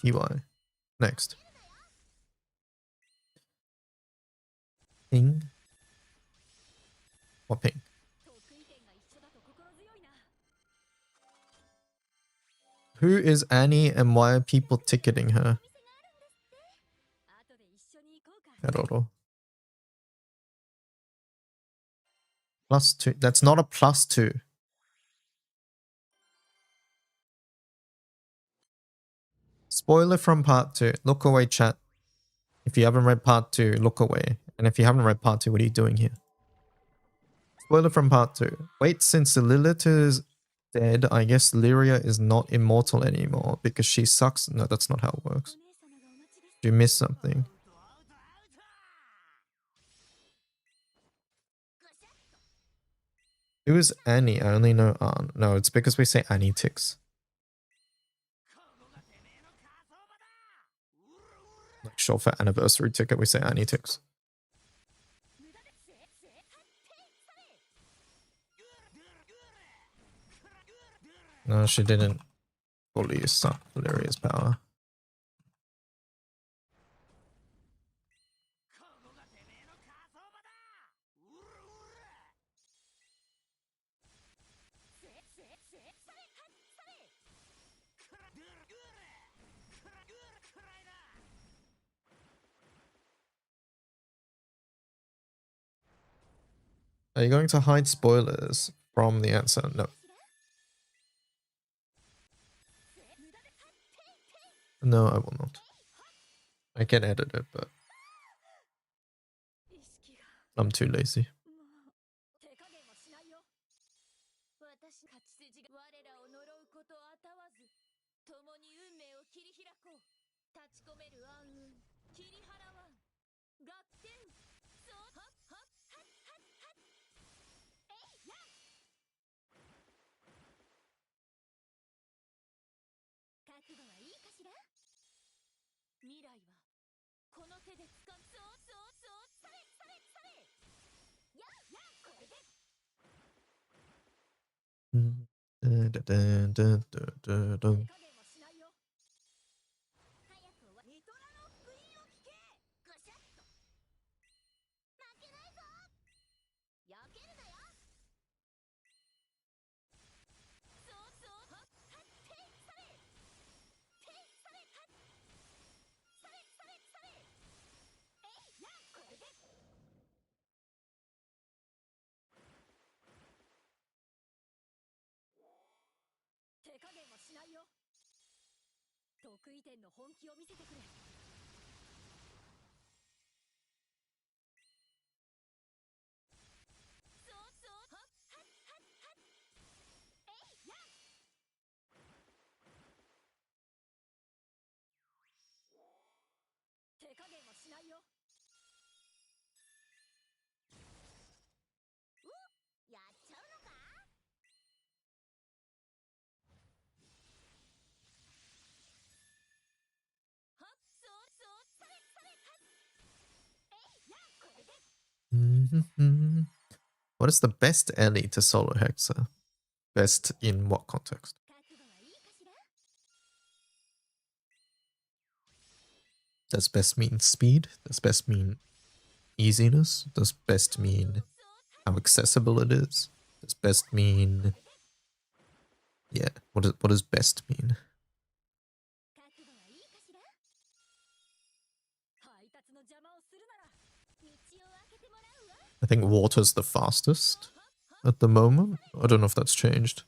TY. Next. Ping. What ping? Who is Annie and why are people ticketing her? Heroro. +2. That's not a +2. Spoiler from part 2. Look away, chat. If you haven't read part 2, look away. And if you haven't read part 2, what are you doing here? Spoiler from part 2. Wait, since Lilith is dead, I guess Lyria is not immortal anymore because she sucks. No, that's not how it works. You missed something. Who is Annie? I only know Ann. No, it's because we say Annie ticks. Like, sure, for anniversary ticket, we say Annie ticks. No, she didn't fully suck Lyria's power. Are you going to hide spoilers from the answer? No. No, I will not. I can edit it, but I'm too lazy. What is the best Ellie to solo Hexa? Best in what context? Does best mean speed? Does best mean easiness? Does best mean how accessible it is? Does best mean... Yeah, what does best mean? I think water's the fastest at the moment. I don't know if that's changed.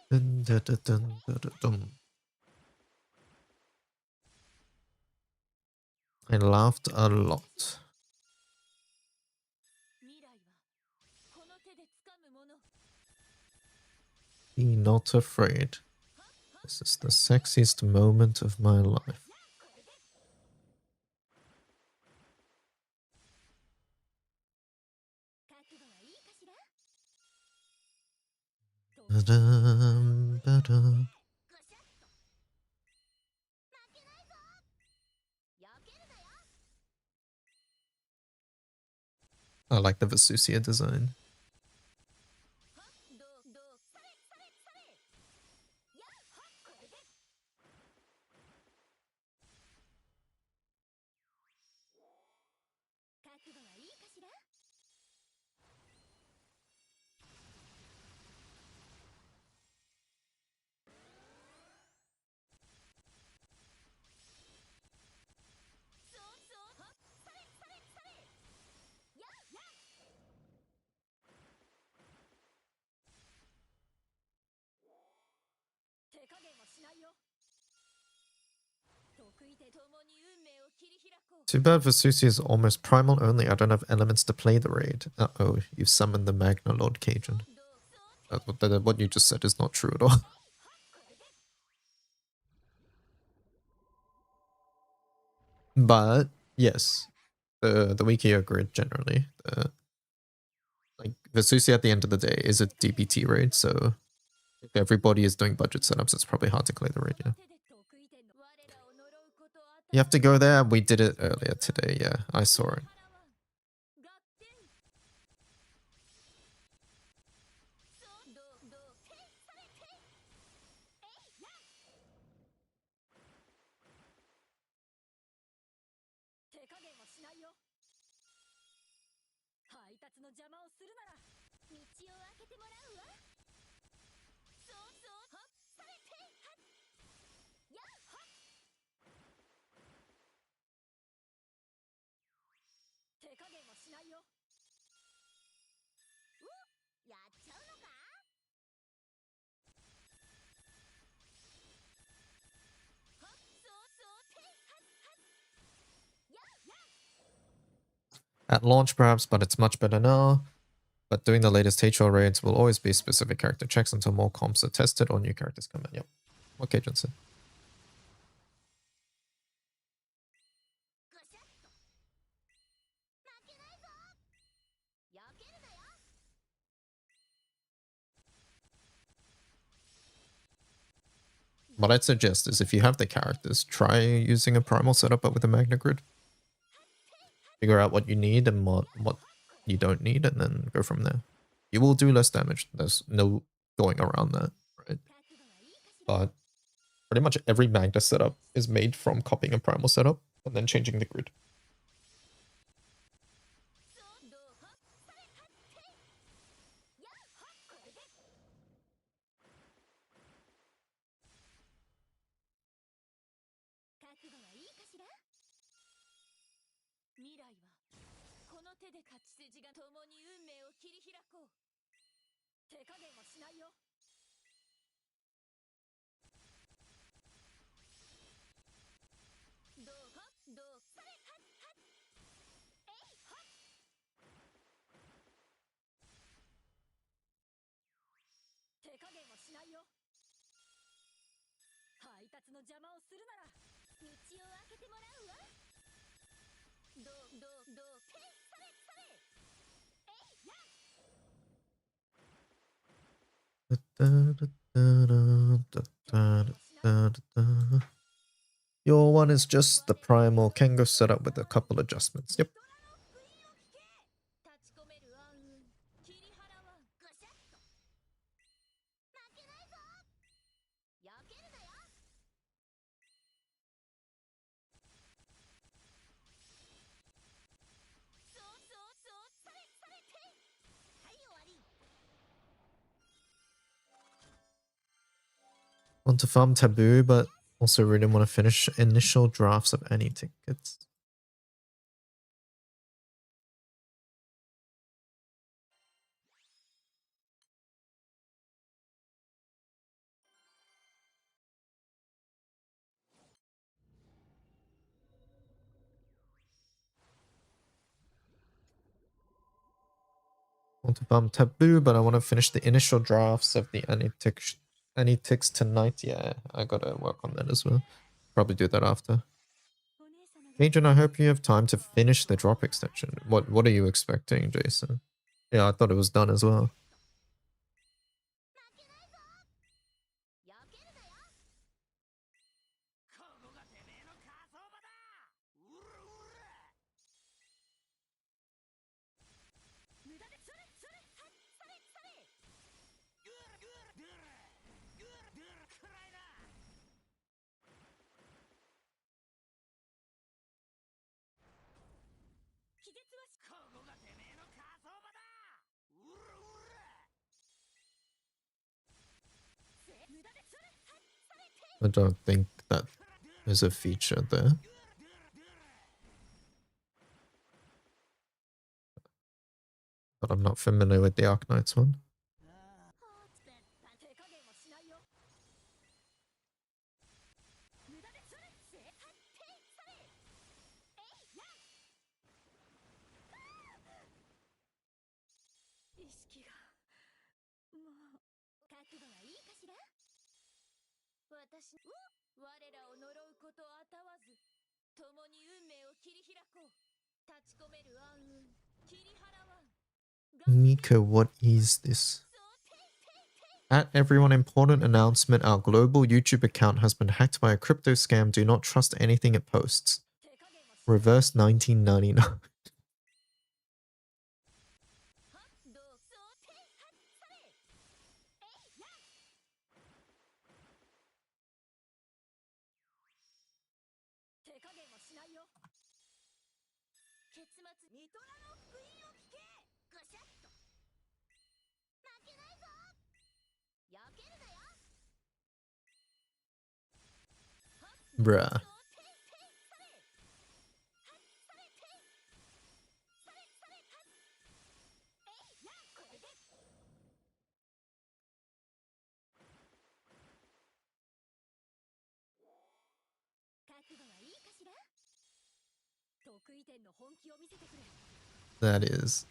Dun, dun, dun, dun, dun, dun, dun. I laughed a lot. Be not afraid. This is the sexiest moment of my life. Ba-dum, ba-dum. I like the Vesusia design. Too bad Vesusia is almost primal only. I don't have elements to play the raid. Uh-oh, you summoned the Magna Lord Cajun. What you just said is not true at all. But, yes. The weaker your grid, generally. Like, Vesusia at the end of the day is a DPT raid, so if everybody is doing budget setups, it's probably hard to clear the raid, yeah. You have to go there. We did it earlier today, yeah. I saw it. At launch, perhaps, but it's much better now. But doing the latest HL raids will always be specific character checks until more comps are tested or new characters come in. Yep. Okay, Johnson. What I'd suggest is if you have the characters, try using a primal setup but with a Magna Grid. Figure out what you need and what you don't need, and then go from there. You will do less damage. There's no going around that, right? But pretty much every Magna setup is made from copying a primal setup and then changing the grid. Your one is just the primal Kengo setup with a couple adjustments. Yep. Want to farm Taboo, but also really want to finish initial drafts of Anni tickets. want to bump Taboo, but I want to finish the initial drafts of the Anni ticks tonight. Yeah, I gotta work on that as well. Probably do that after. Cajun, I hope you have time to finish the drop extension. What are you expecting, Jason? Yeah, I thought it was done as well. I don't think that is a feature there. But I'm not familiar with the Arknights one. Nico, what is this? At everyone, important announcement. Our global YouTube account has been hacked by a crypto scam. Do not trust anything it posts. Reverse 1999. Bruh. That is.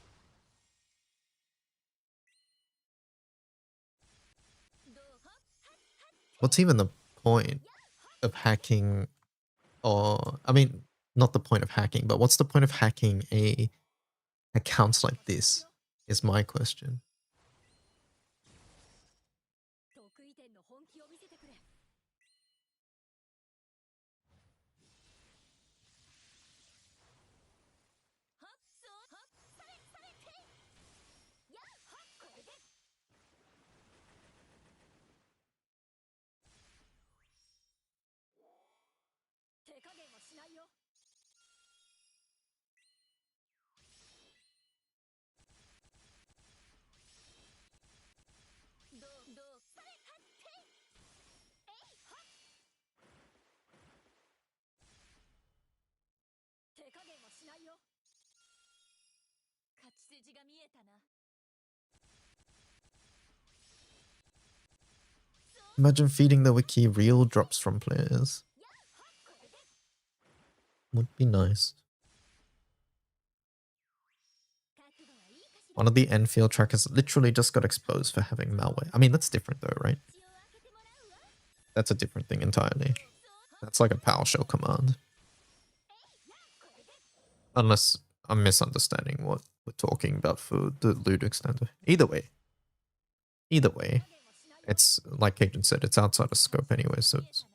What's even the point of hacking? Or, I mean, not the point of hacking, but what's the point of hacking a accounts like this is my question. Imagine feeding the wiki real drops from players. Would be nice. One of the Enfield trackers literally just got exposed for having malware. I mean, that's different though, right? That's a different thing entirely. That's like a PowerShell command. Unless I'm misunderstanding what we're talking about for the loot extender. Either way, it's like Cajun said, it's outside of scope anyway, so it's...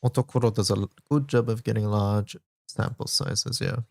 Otokoro does a good job of getting large sample sizes, yeah.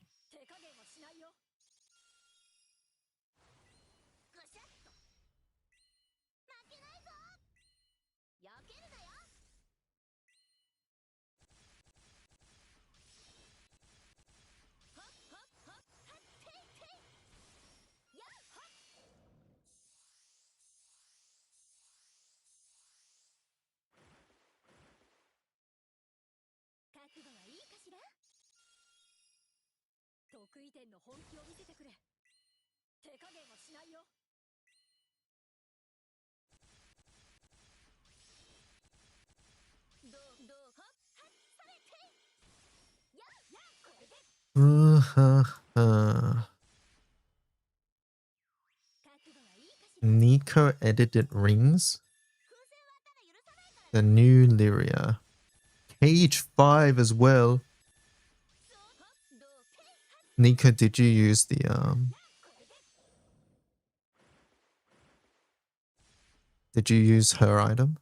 Nico edited rings. The new Lyria. Cage 5 as well. Nico, did you use the Did you use her item?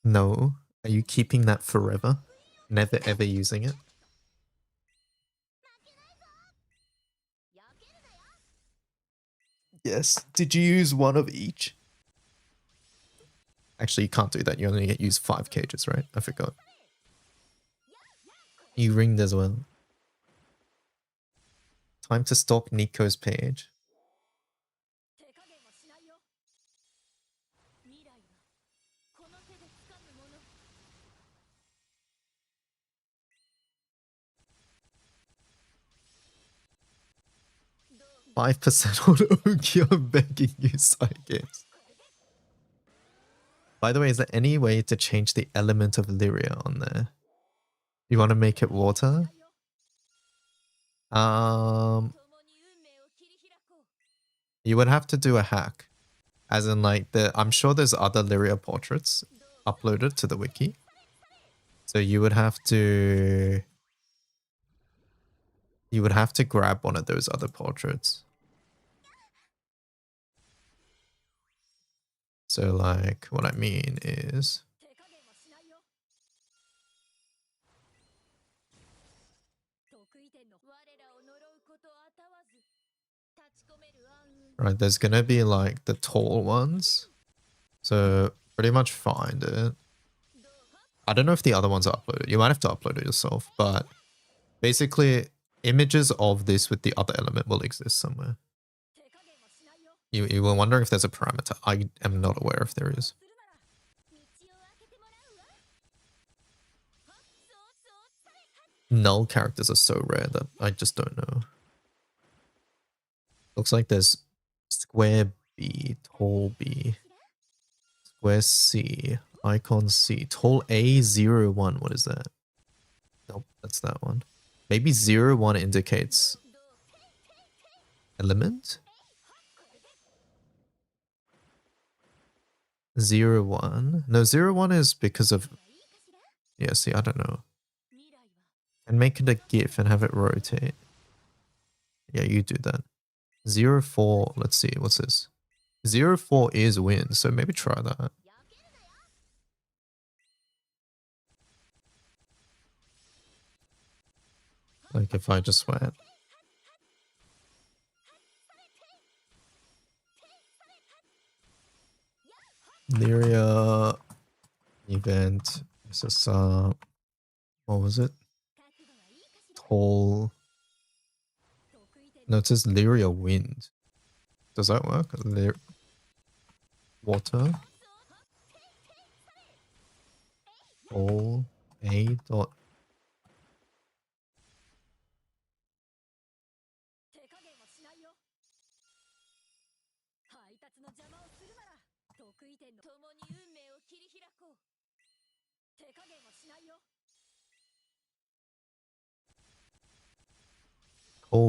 No. Are you keeping that forever? Never ever using it? Yes. Did you use one of each? Actually, you can't do that. You only get use 5 cages, right? I forgot. You ringed as well. Time to stalk Nico's page. %5% on Oki. I'm begging you, side games. By the way, is there any way to change the element of Lyria on there? You want to make it water? You would have to do a hack. As in, like, I'm sure there's other Lyria portraits uploaded to the wiki. So you would have to grab one of those other portraits. So, like, what I mean is, right, there's gonna be like the tall ones. So pretty much find it. I don't know if the other ones are uploaded. You might have to upload it yourself, but basically images of this with the other element will exist somewhere. You were wondering if there's a parameter. I am not aware if there is. Null characters are so rare that I just don't know. Looks like there's square B, tall B, square C, icon C, tall A01. What is that? Nope, that's that one. Maybe 01 indicates element? 01. No, 01 is because of... Yeah, see, I don't know. And make it a GIF and have it rotate. Yeah, you do that. 04, let's see, what's this? 04 is wind, so maybe try that. Like if I just went... Lyria event, SSR, what was it? Tall. No, it says Lyria wind. Does that work? Water. Tall A dot.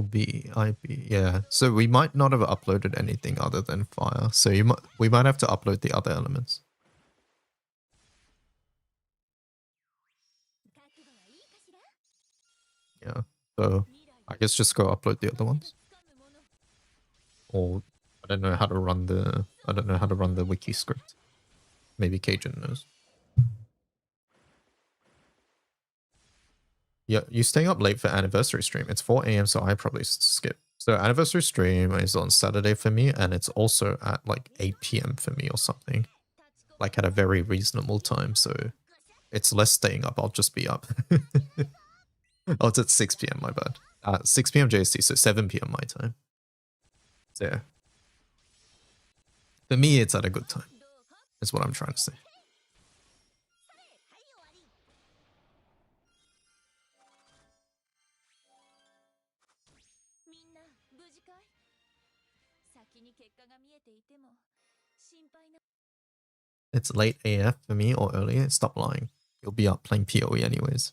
B, IP, yeah. So we might not have uploaded anything other than fire. So we might have to upload the other elements. Yeah. So I guess just go upload the other ones. Or I don't know how to run the wiki script. Maybe Cajun knows. Yeah, you staying up late for anniversary stream. It's 4 AM, so I probably skip. So anniversary stream is on Saturday for me, and it's also at like 8 PM for me or something. Like at a very reasonable time, so it's less staying up. I'll just be up. Oh, it's at 6 PM, my bad. 6 PM JST, so 7 PM my time. So yeah. For me, it's at a good time. Is what I'm trying to say. It's late AF for me or earlier. Stop lying. You'll be up playing PoE anyways.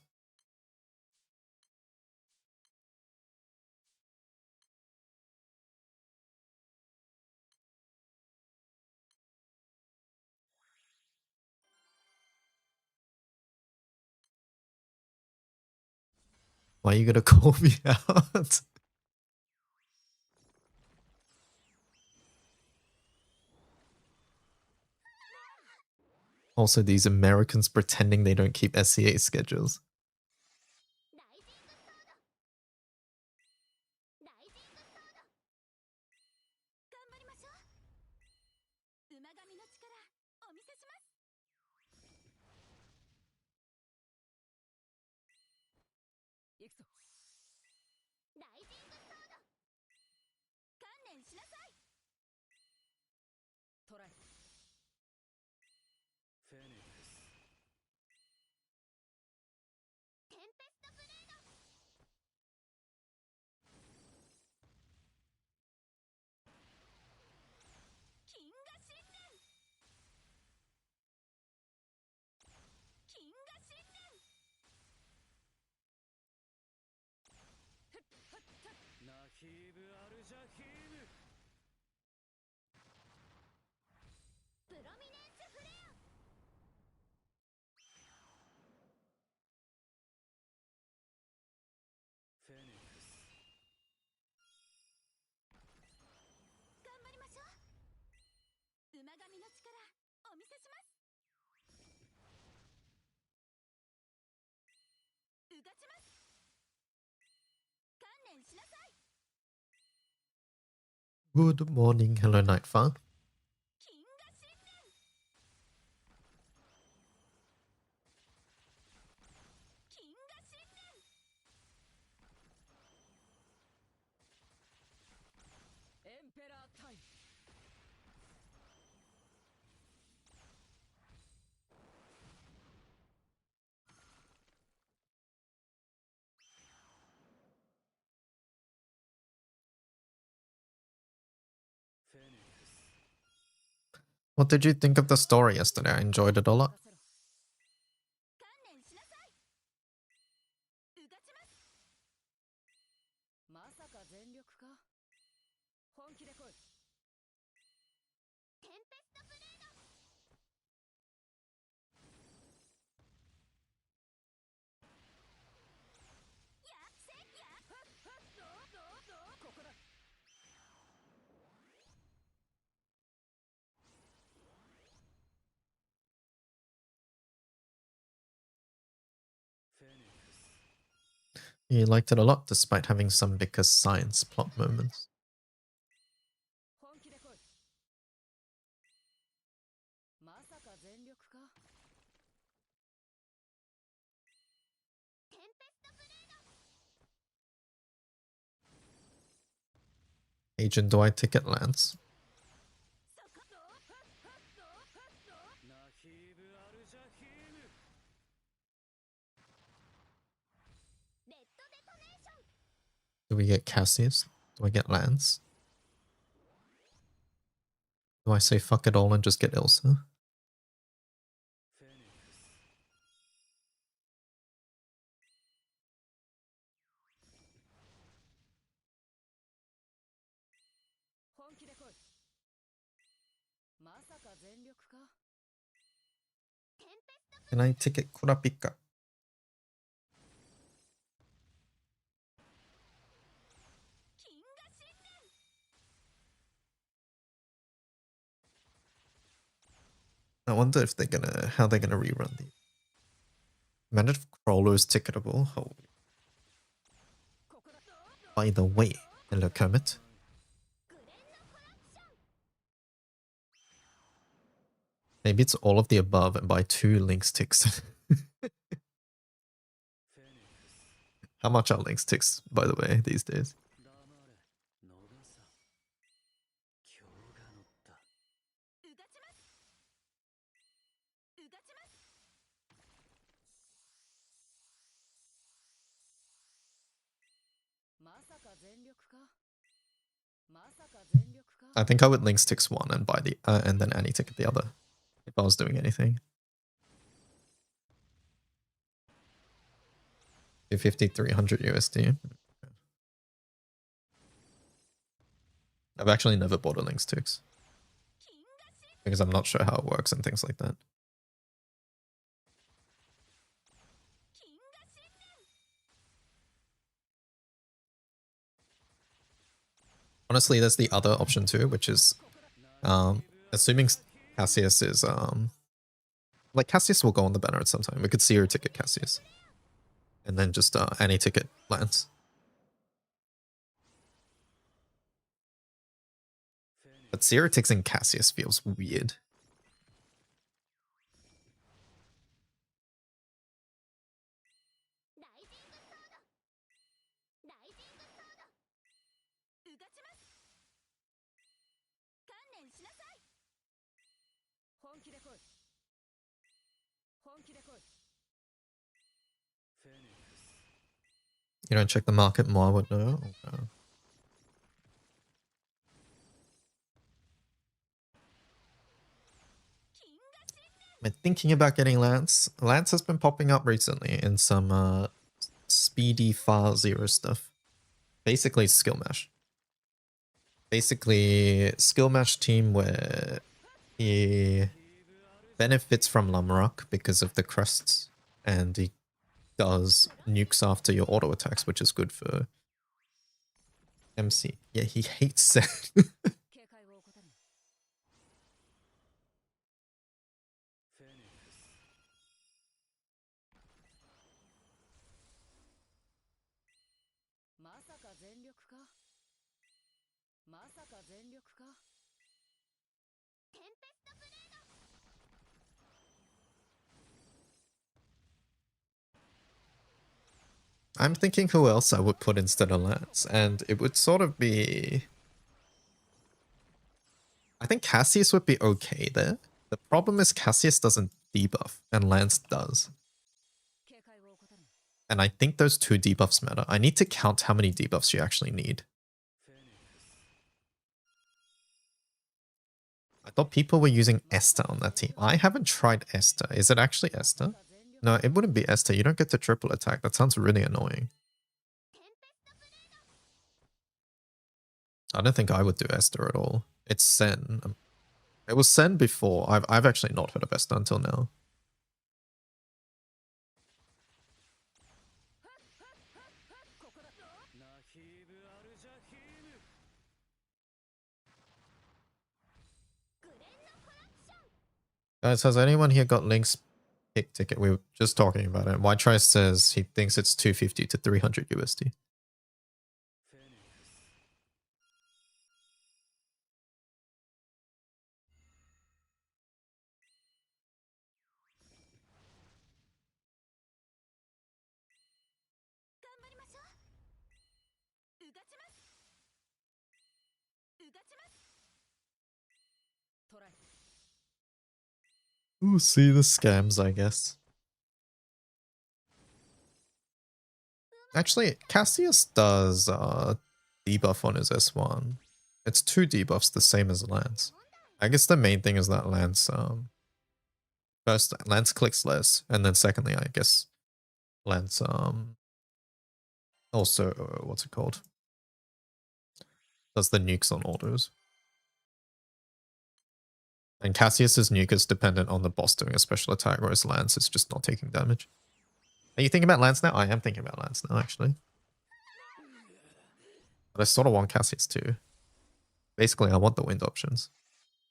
Why are you gonna call me out? Also, these Americans pretending they don't keep SCA schedules. Good morning, hello Nightfall. What did you think of the story yesterday? I enjoyed it a lot. You liked it a lot despite having some because science plot moments. Agent, do I ticket Lance? Do we get Cassius? Do I get Lance? Do I say fuck it all and just get Ilsa? Can I ticket Kurapika? I wonder if how they're gonna rerun these. Imagine if Crawler is ticketable. Holy. By the way, hello Kermit. Maybe it's all of the above and buy 2 Lynx ticks. How much are Lynx ticks, by the way, these days? I think I would link sticks one and buy the and then Annie ticket the other if I was doing anything. 250, 300 USD. I've actually never bought a link sticks because I'm not sure how it works and things like that. Honestly, there's the other option too, which is assuming Cassius is like Cassius will go on the banner at some time. We could see her ticket Cassius. And then just any ticket lands. But Sierra in Cassius feels weird. You don't check the market more, I would know. Okay. I'm thinking about getting Lance. Lance has been popping up recently in some speedy file zero stuff. Basically skill mash. Basically skill mash team where he benefits from Lamrock because of the crests and he does nukes after your auto attacks, which is good for MC. Yeah, he hates Seth. I'm thinking who else I would put instead of Lance, and it would sort of be... I think Cassius would be okay there. The problem is Cassius doesn't debuff, and Lance does. And I think those two debuffs matter. I need to count how many debuffs you actually need. I thought people were using Esther on that team. I haven't tried Esther. Is it actually Esther? No, it wouldn't be Esther. You don't get to triple attack. That sounds really annoying. I don't think I would do Esther at all. It's Sen. It was Sen before. I've actually not heard of Esther until now. Guys, has anyone here got Link's pick ticket? We were just talking about it. White Trice says he thinks it's 250 to 300 USD. We'll see the scams, I guess. Actually, Cassius does debuff on his S1. It's 2 debuffs, the same as Lance. I guess the main thing is that Lance, first, Lance clicks less, and then secondly, I guess Lance, also, what's it called? Does the nukes on autos. And Cassius's nuke is dependent on the boss doing a special attack, whereas Lance is just not taking damage. Are you thinking about Lance now? I am thinking about Lance now, actually. But I sort of want Cassius too. Basically, I want the wind options,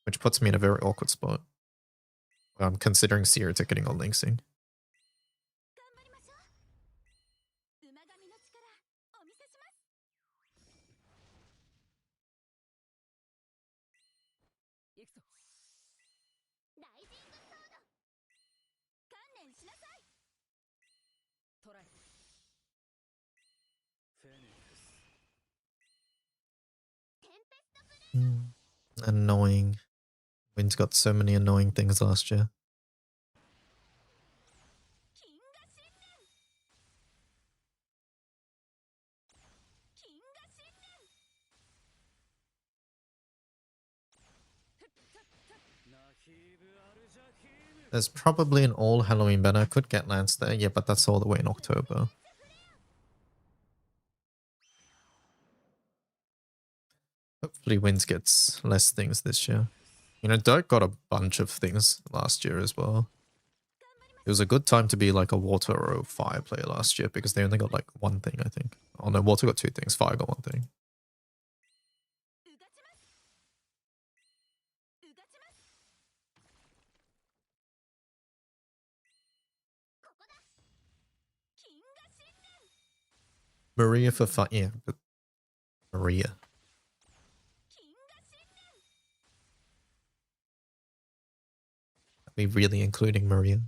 which puts me in a very awkward spot. I'm considering Seer ticketing or Linksing. Annoying. Wind's got so many annoying things last year. There's probably an all Halloween banner. Could get Lance there. Yeah, but that's all the way in October. Hopefully Winds gets less things this year. You know, Dirk got a bunch of things last year as well. It was a good time to be like a water or a fire player last year because they only got like one thing, I think. Oh no, water got two things, fire got one thing. Maria for fire, yeah, but Maria. Are we really including Maria?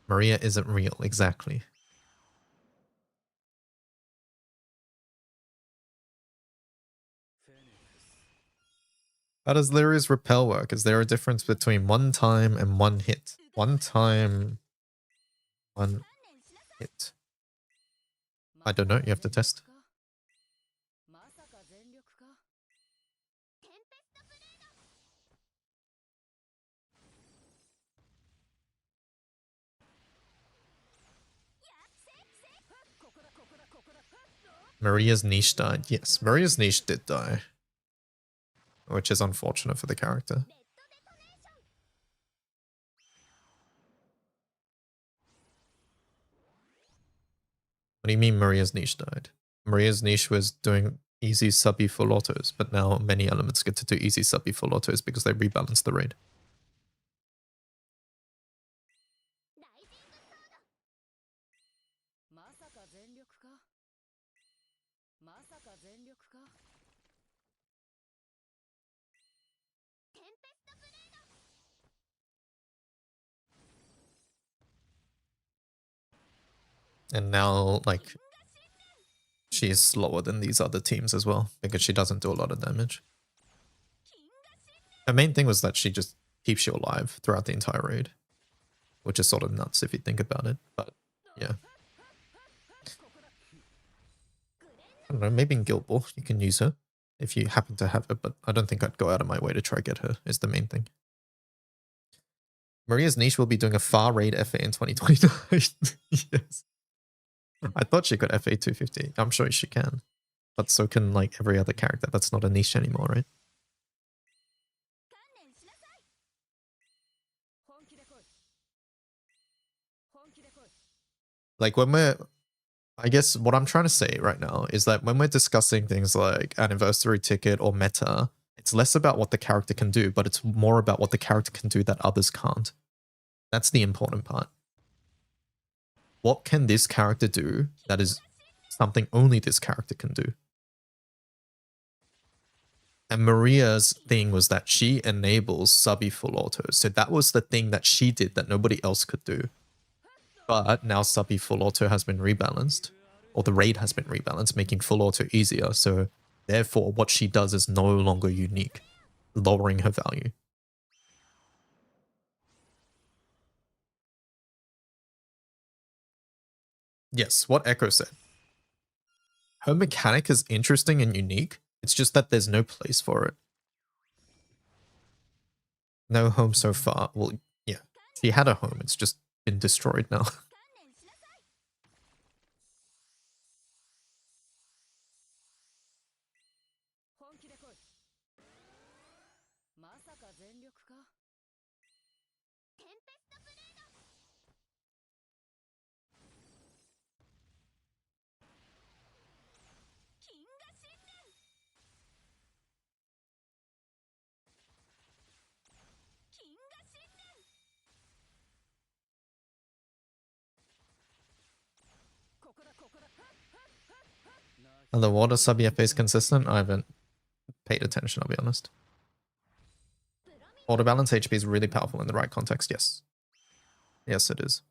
Maria isn't real, exactly. How does Lyria's repel work? Is there a difference between one time and one hit? One time, one hit. I don't know, you have to test. Maria's niche died. Yes, Maria's niche did die. Which is unfortunate for the character. What do you mean Maria's niche died? Maria's niche was doing easy subby full autos, but now many elements get to do easy subby full autos because they rebalanced the raid. And now, like, she's slower than these other teams as well because she doesn't do a lot of damage. Her main thing was that she just keeps you alive throughout the entire raid, which is sort of nuts if you think about it. But yeah, I don't know. Maybe in Guild Ball you can use her if you happen to have her, but I don't think I'd go out of my way to try get her. Is the main thing. Maria's niche will be doing a far raid FA in 2029. Yes. I thought she could FA 250. I'm sure she can. But so can like every other character. That's not a niche anymore, right? Like when we're... I guess what I'm trying to say right now is that when we're discussing things like anniversary ticket or meta, it's less about what the character can do, but it's more about what the character can do that others can't. That's the important part. What can this character do that is something only this character can do? And Maria's thing was that she enables subby full autos. So that was the thing that she did that nobody else could do. But now subby full auto has been rebalanced, or the raid has been rebalanced, making full auto easier. So therefore, what she does is no longer unique, lowering her value. Yes, what Echo said. Her mechanic is interesting and unique. It's just that there's no place for it. No home so far. Well, yeah, she had a home. It's just been destroyed now. Are the water sub FA is consistent? I haven't paid attention, I'll be honest. Auto balance HP is really powerful in the right context, yes. Yes, it is.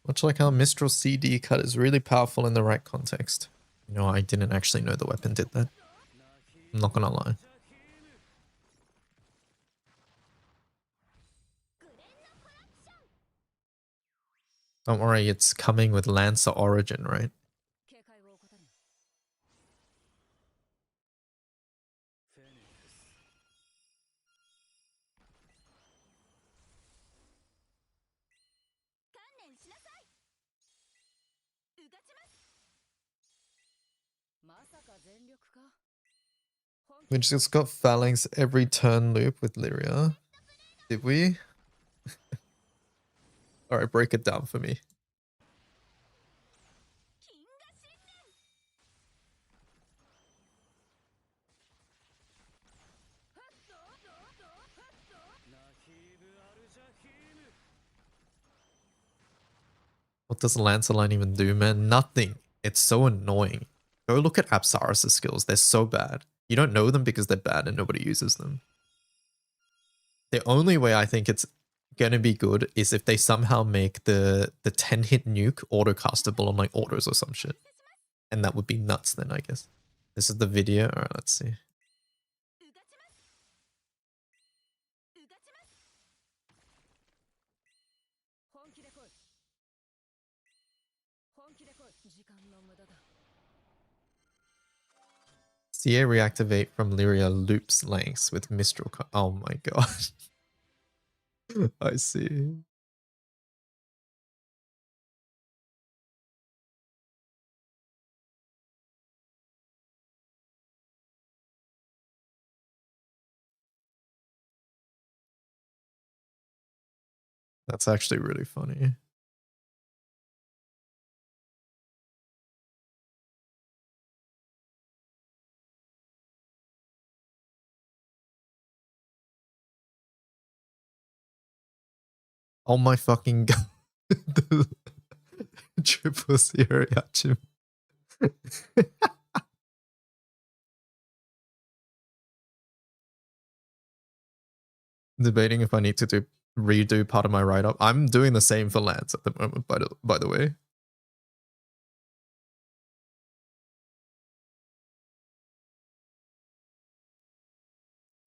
Much like how Mistral CD cut is really powerful in the right context. You know, I didn't actually know the weapon did that. I'm not gonna lie. Don't worry, it's coming with Lancer Origin, right? We just got Phalanx every turn loop with Lyria. Did we? Alright, break it down for me. What does Lancer line even do, man? Nothing. It's so annoying. Go look at Apsaris' skills. They're so bad. You don't know them because they're bad and nobody uses them. The only way I think it's gonna be good is if they somehow make the 10-hit nuke auto-castable on like autos or some shit. And that would be nuts then, I guess. This is the video. Alright, let's see. CA reactivate from Lyria loops lengths with Mistral. Oh my god. I see. That's actually really funny. Oh my fucking god. The triple zero reaction. Debating if I need to redo part of my write-up. I'm doing the same for Lance at the moment, by the way.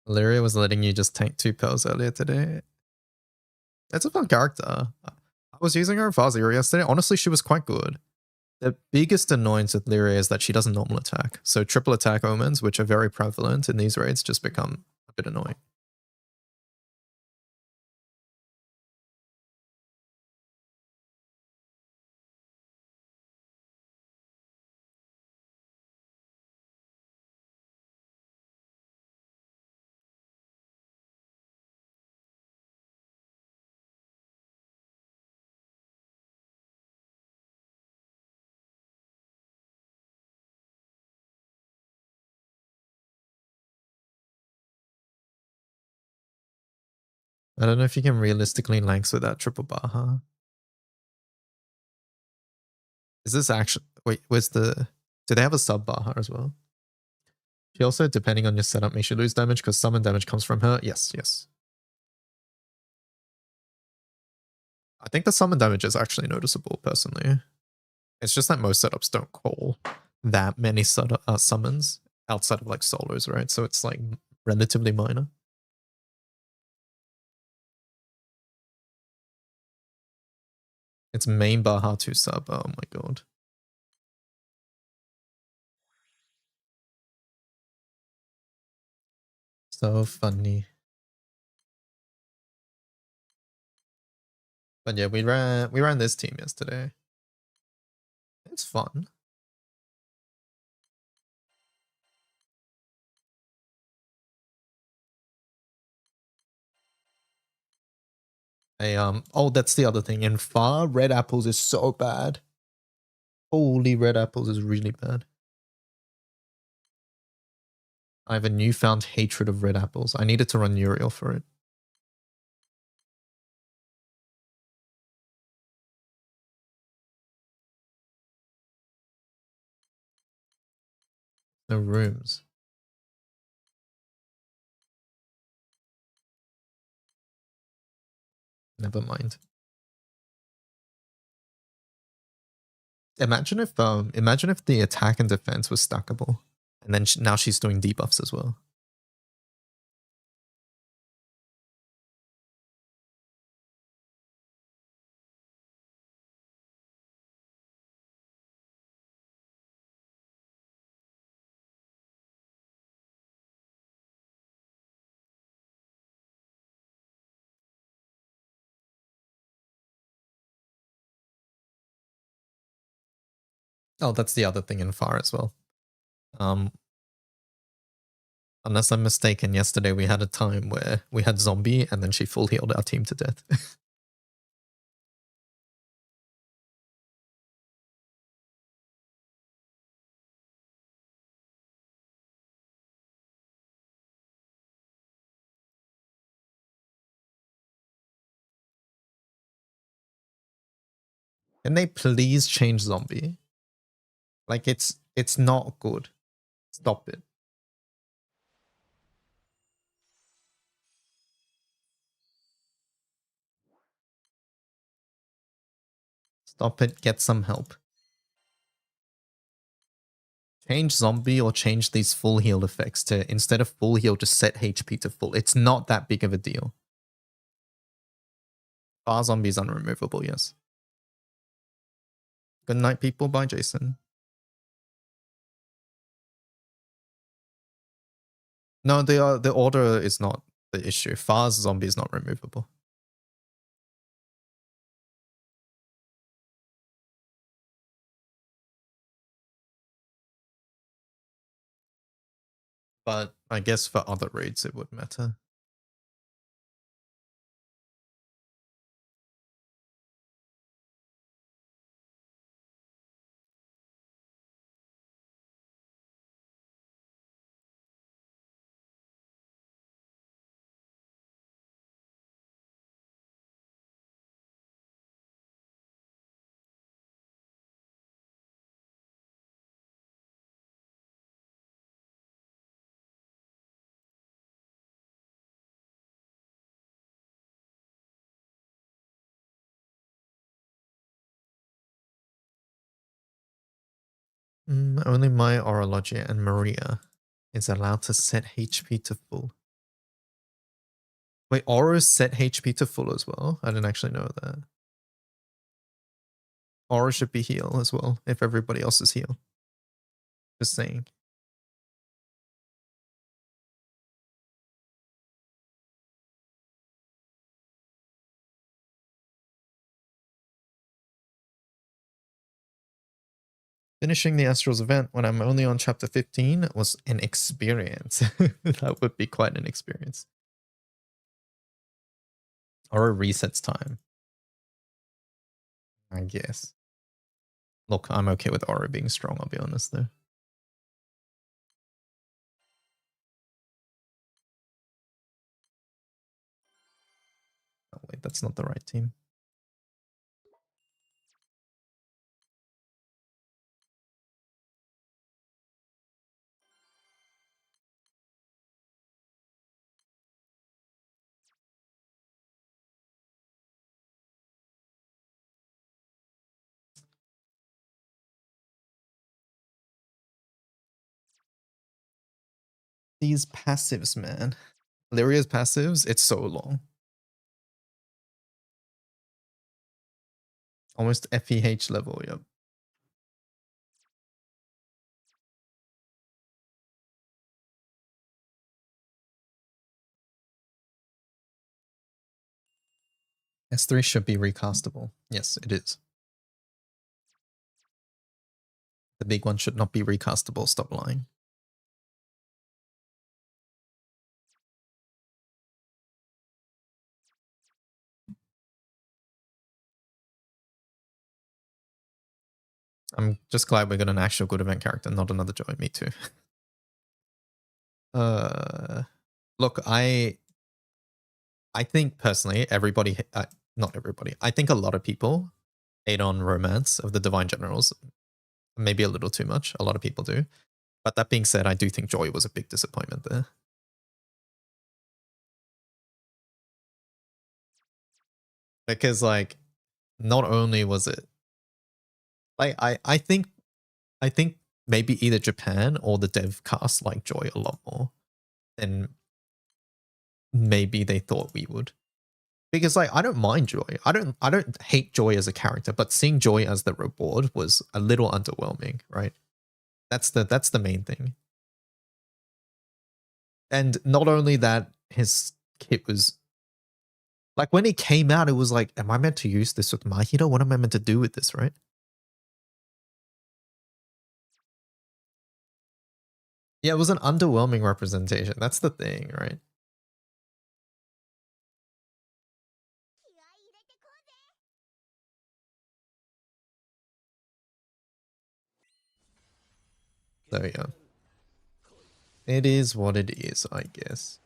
Lyria was letting you just tank 2 pearls earlier today. That's a fun character. I was using her in Fazir yesterday. Honestly, she was quite good. The biggest annoyance with Lyria is that she doesn't normal attack. So triple attack omens, which are very prevalent in these raids, just become a bit annoying. I don't know if you can realistically Lanx without triple Baha. Is this actually... Wait, where's the... Do they have a sub Baha as well? She also, depending on your setup, makes you lose damage because summon damage comes from her. Yes, yes. I think the summon damage is actually noticeable, personally. It's just that most setups don't call that many summons outside of like solos, right? So it's like relatively minor. It's main Baha 2 sub. Oh my god. So funny. But yeah, we ran this team yesterday. It's fun. Oh, that's the other thing. In far, red apples is so bad. Holy, red apples is really bad. I have a newfound hatred of red apples. I needed to run Uriel for it. No rooms. Never mind. Imagine if the attack and defense was stackable, and then now she's doing debuffs as well. Oh, that's the other thing in Far as well. Unless I'm mistaken, yesterday we had a time where we had zombie and then she full healed our team to death. Can they please change zombie? Like it's not good. Stop it. Stop it. Get some help. Change zombie or change these full heal effects to, instead of full heal, just set HP to full. It's not that big of a deal. Bar zombie is unremovable, yes. Good night, people. Bye, Jason. No, the order is not the issue. Far's zombie is not removable. But I guess for other raids it would matter. Only my Orologia and Maria is allowed to set HP to full. Wait, Aura's set HP to full as well? I didn't actually know that. Aura should be heal as well, if everybody else is heal. Just saying. Finishing the Astrals event when I'm only on chapter 15 was an experience. That would be quite an experience. Aura resets time. I guess. Look, I'm okay with Aura being strong, I'll be honest though. Oh wait, that's not the right team. These passives, man. Lyria's passives, it's so long. Almost FEH level, yep. S3 should be recastable. Yes, it is. The big one should not be recastable, stop lying. I'm just glad we got an actual good event character, not another Joy. Me too. Look, I think personally, everybody, not everybody, I think a lot of people hate on romance of the Divine Generals. Maybe a little too much. A lot of people do. But that being said, I do think Joy was a big disappointment there. Because like, not only was it like I think maybe either Japan or the dev cast like Joy a lot more than maybe they thought we would. Because like I don't mind Joy. I don't hate Joy as a character, but seeing Joy as the reward was a little underwhelming, right? That's the main thing. And not only that, his kit was like when he came out, it was like, am I meant to use this with Mahito? What am I meant to do with this, right? Yeah, it was an underwhelming representation. That's the thing, right? So yeah. It is what it is, I guess.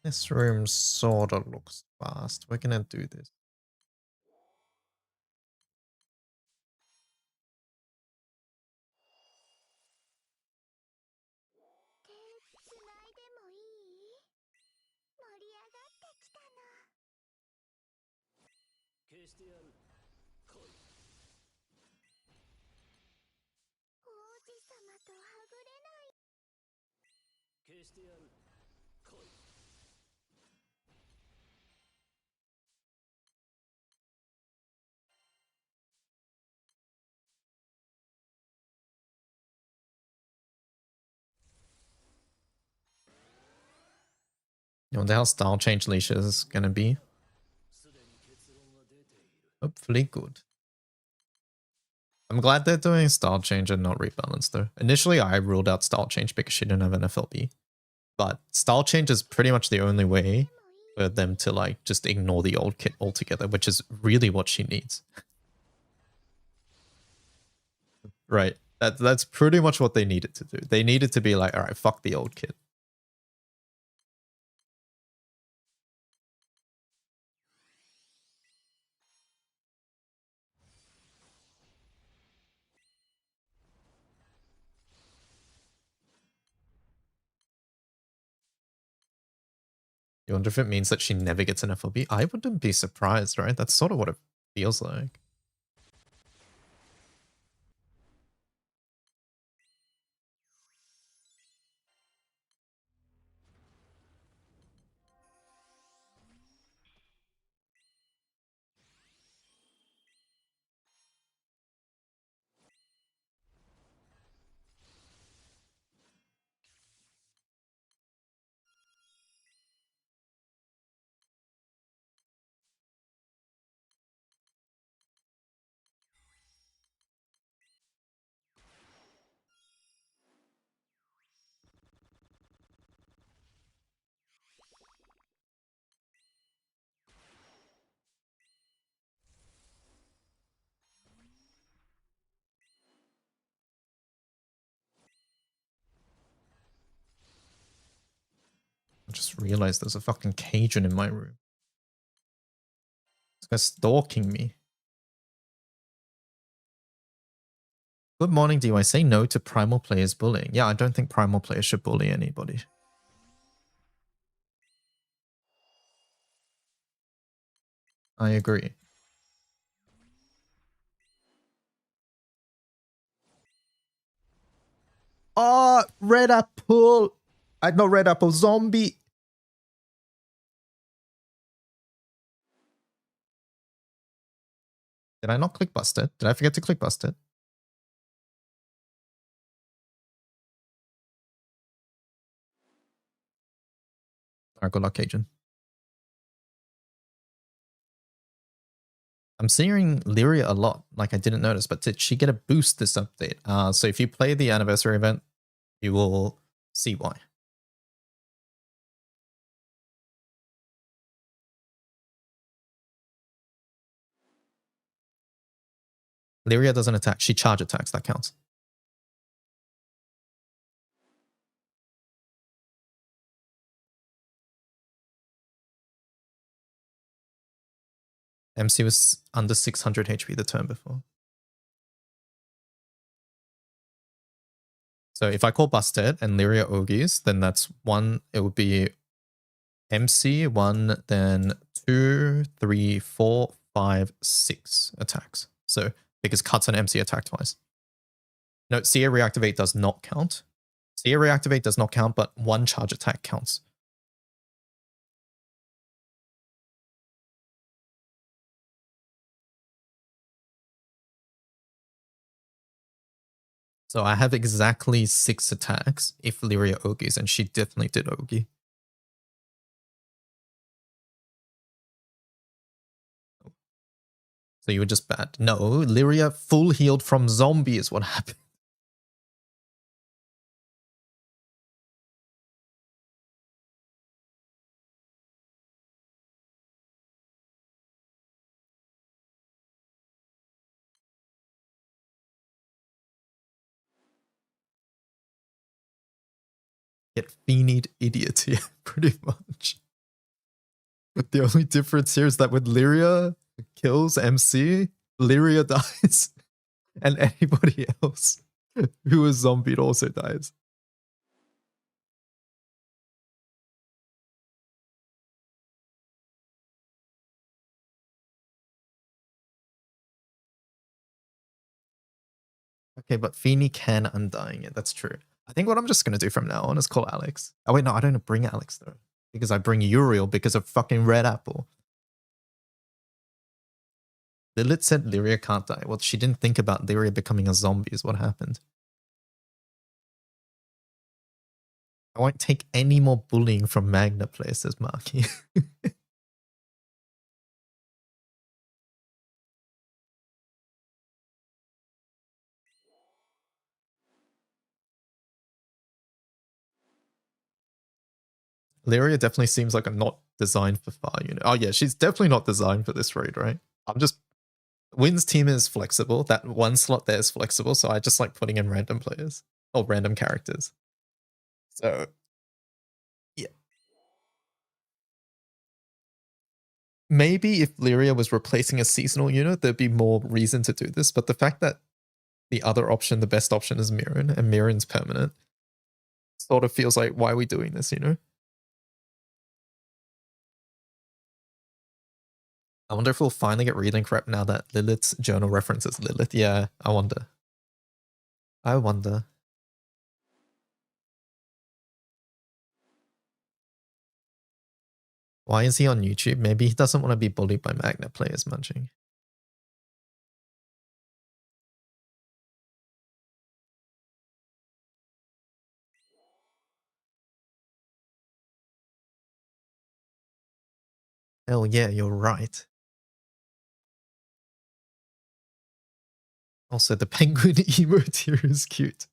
This room sort of looks fast. We're gonna do this. You wonder how style change Leisha is gonna be. Hopefully good. I'm glad they're doing style change and not rebalance though. Initially, I ruled out style change because she didn't have an FLB. But style change is pretty much the only way for them to like just ignore the old kit altogether, which is really what she needs. Right. That's pretty much what they needed to do. They needed to be like, all right, fuck the old kit. You wonder if it means that she never gets an FLB? I wouldn't be surprised, right? That's sort of what it feels like. I just realized there's a fucking Cajun in my room. This guy's stalking me. Good morning, do I say no to primal players bullying? Yeah, I don't think primal players should bully anybody. I agree. Oh, red apple. Not red apple, zombie. Did I not click bust it? Did I forget to click bust it? Alright, good luck, Cajun. I'm seeing Lyria a lot, like I didn't notice, but did she get a boost this update? So if you play the anniversary event, you will see why. Lyria doesn't attack, she charge attacks, that counts. MC was under 600 HP the turn before. So if I call Busted and Lyria Ogis, then that's one, it would be MC 1, then 2, 3, 4, 5, 6 attacks. So because cuts on MC attack twice. No, CA Reactivate does not count. CA Reactivate does not count, but one charge attack counts. So I have exactly 6 attacks if Lyria Ogis, and she definitely did Ogi. So you were just bad. No, Lyria full healed from zombie is what happened. Get fiendied idiot here, pretty much. But the only difference here is that with Lyria kills MC, Lyria dies, and anybody else who is zombied also dies. Okay, but Feeny can undying it. That's true. I think what I'm just going to do from now on is call Alex. Oh, wait, no, I don't bring Alex, though. Because I bring Uriel because of fucking Red Apple. Lilith said Lyria can't die. Well, she didn't think about Lyria becoming a zombie is what happened. I won't take any more bullying from Magna players, says Marky. Lyria definitely seems like a not designed for far unit. Oh yeah, she's definitely not designed for this raid, right? I'm just... Wynn's team is flexible. That one slot there is flexible, so I just like putting in random players. Or random characters. So... yeah. Maybe if Lyria was replacing a seasonal unit, there'd be more reason to do this, but the fact that the other option, the best option is Mirren, and Mirren's permanent, sort of feels like, why are we doing this, you know? I wonder if we'll finally get relink rep now that Lilith's journal references Lilith. Yeah, I wonder. I wonder. Why is he on YouTube? Maybe he doesn't want to be bullied by Magna players munching. Hell yeah, you're right. Also, the penguin emote here is cute.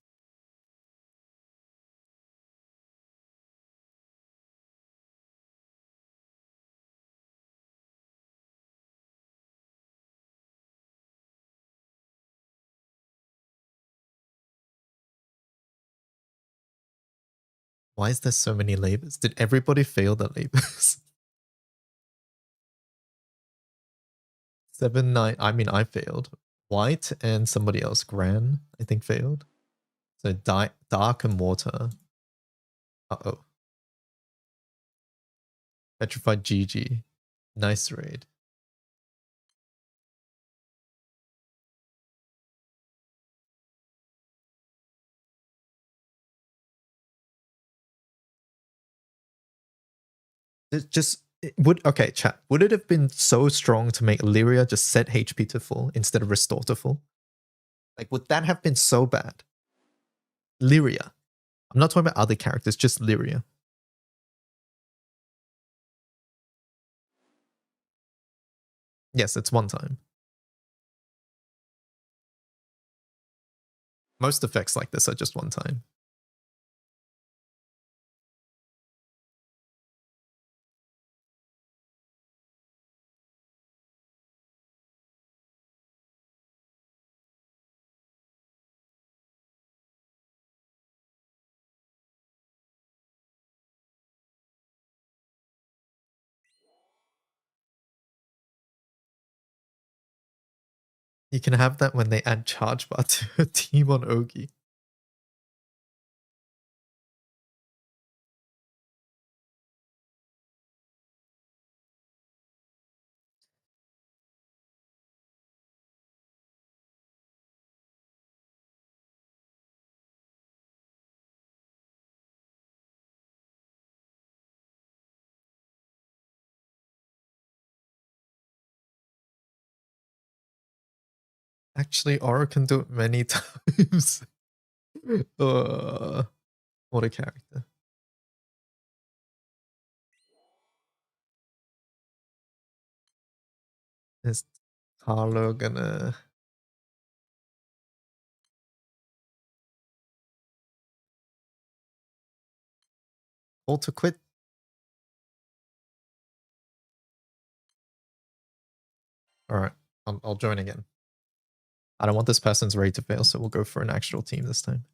Why is there so many labors? Did everybody fail the labors? 7, 9. I mean, I failed. White and somebody else, Gran, I think failed. So dark and water. Uh-oh. Petrified GG. Nice raid. Okay, chat. Would it have been so strong to make Lyria just set HP to full instead of restore to full? Like, would that have been so bad? Lyria. I'm not talking about other characters, just Lyria. Yes, it's one time. Most effects like this are just one time. You can have that when they add charge bar to a team on Ogi. Actually, Aura can do it many times. What a character. Is Carlo gonna auto quit? Alright, I'll join again. I don't want this person's raid to fail, so we'll go for an actual team this time.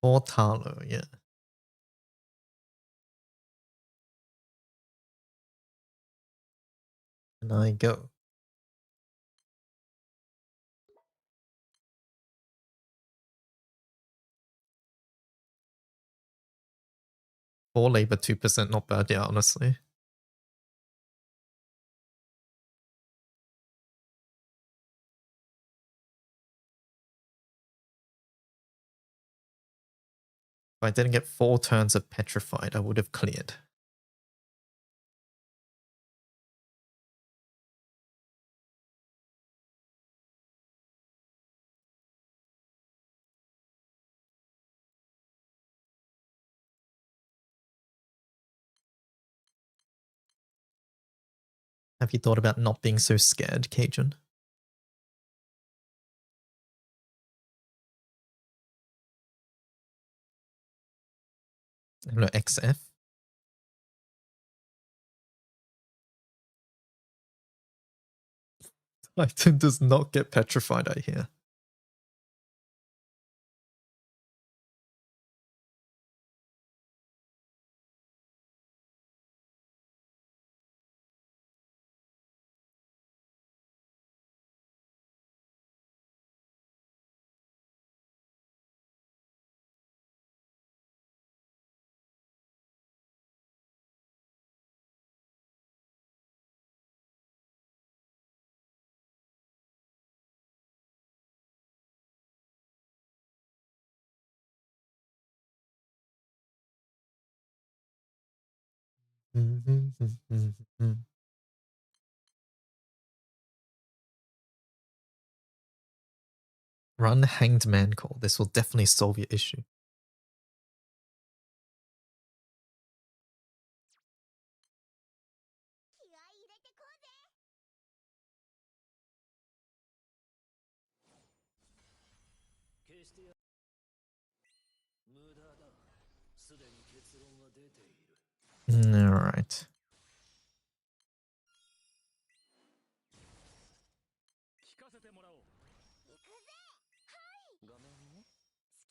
Or Talo, yeah. And I go. Or labor 2%, not bad, yeah, honestly. If I didn't get 4 turns of petrified, I would have cleared. Have you thought about not being so scared, Cajun? I don't know, XF? Titan does not get petrified, I hear. Run Hanged Man Call. This will definitely solve your issue. Alright.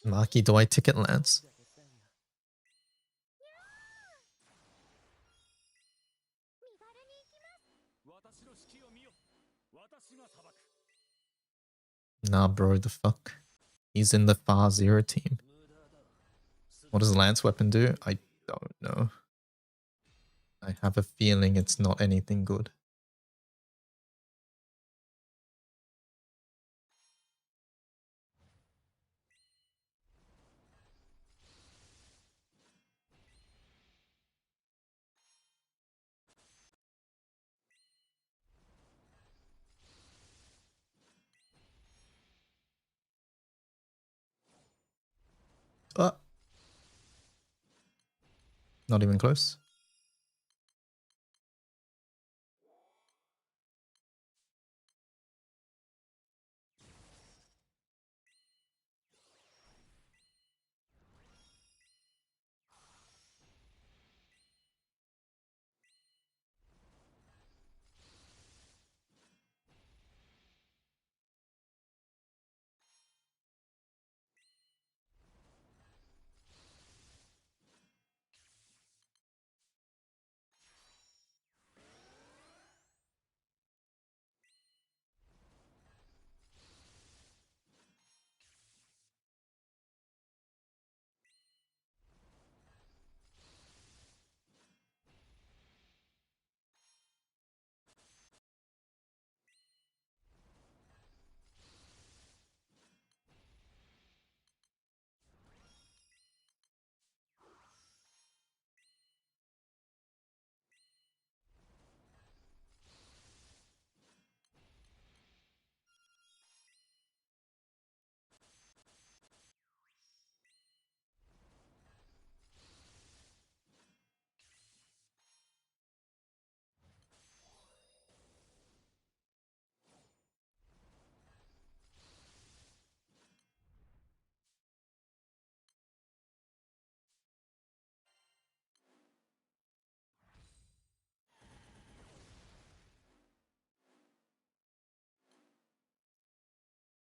Marky, do I ticket Lance? Nah, bro, the fuck? He's in the Far Zero team. What does Lance weapon do? I don't know. I have a feeling it's not anything good. Not even close.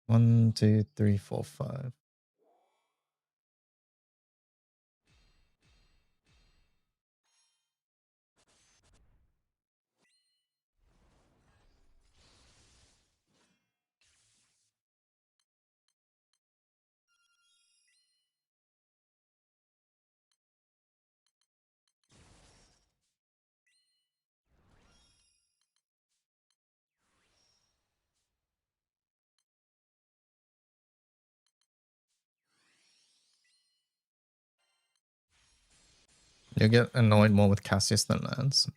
One, two, three, four, five. You get annoyed more with Cassius than Lance.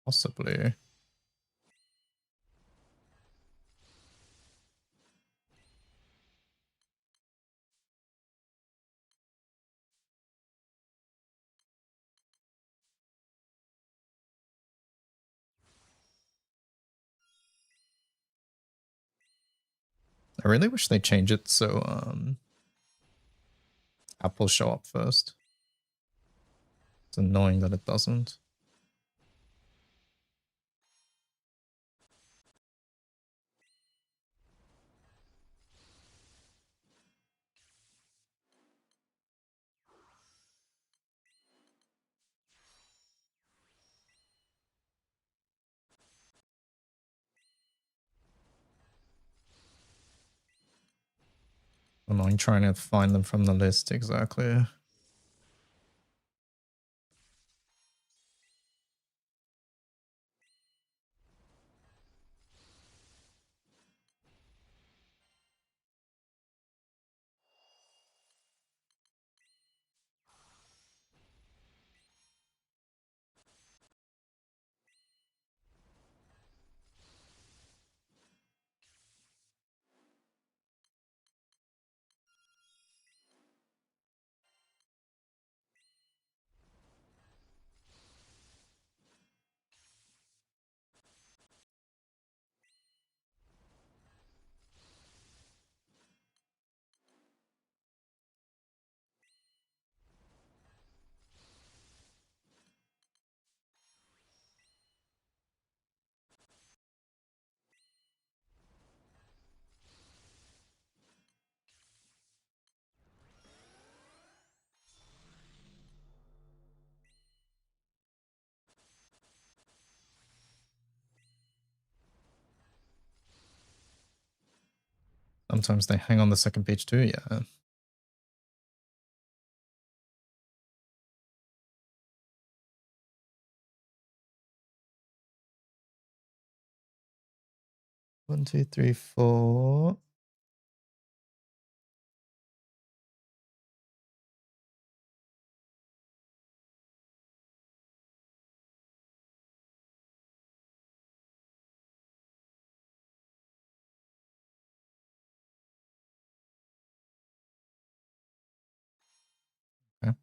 Possibly. I really wish they change it so apples show up first. It's annoying that it doesn't. Annoying trying to find them from the list, exactly. Sometimes they hang on the second page too, yeah. One, two, three, four. Okay.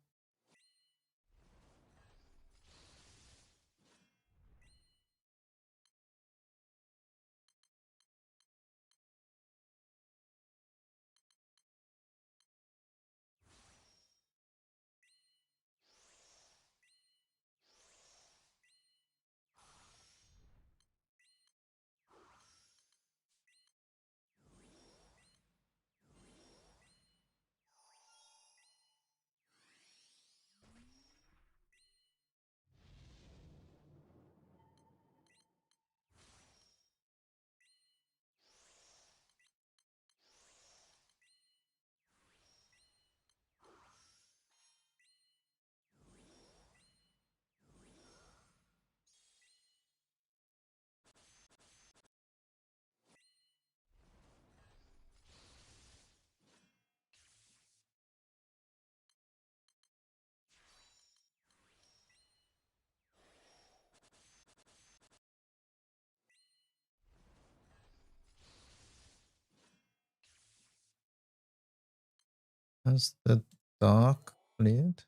Has the dark cleared?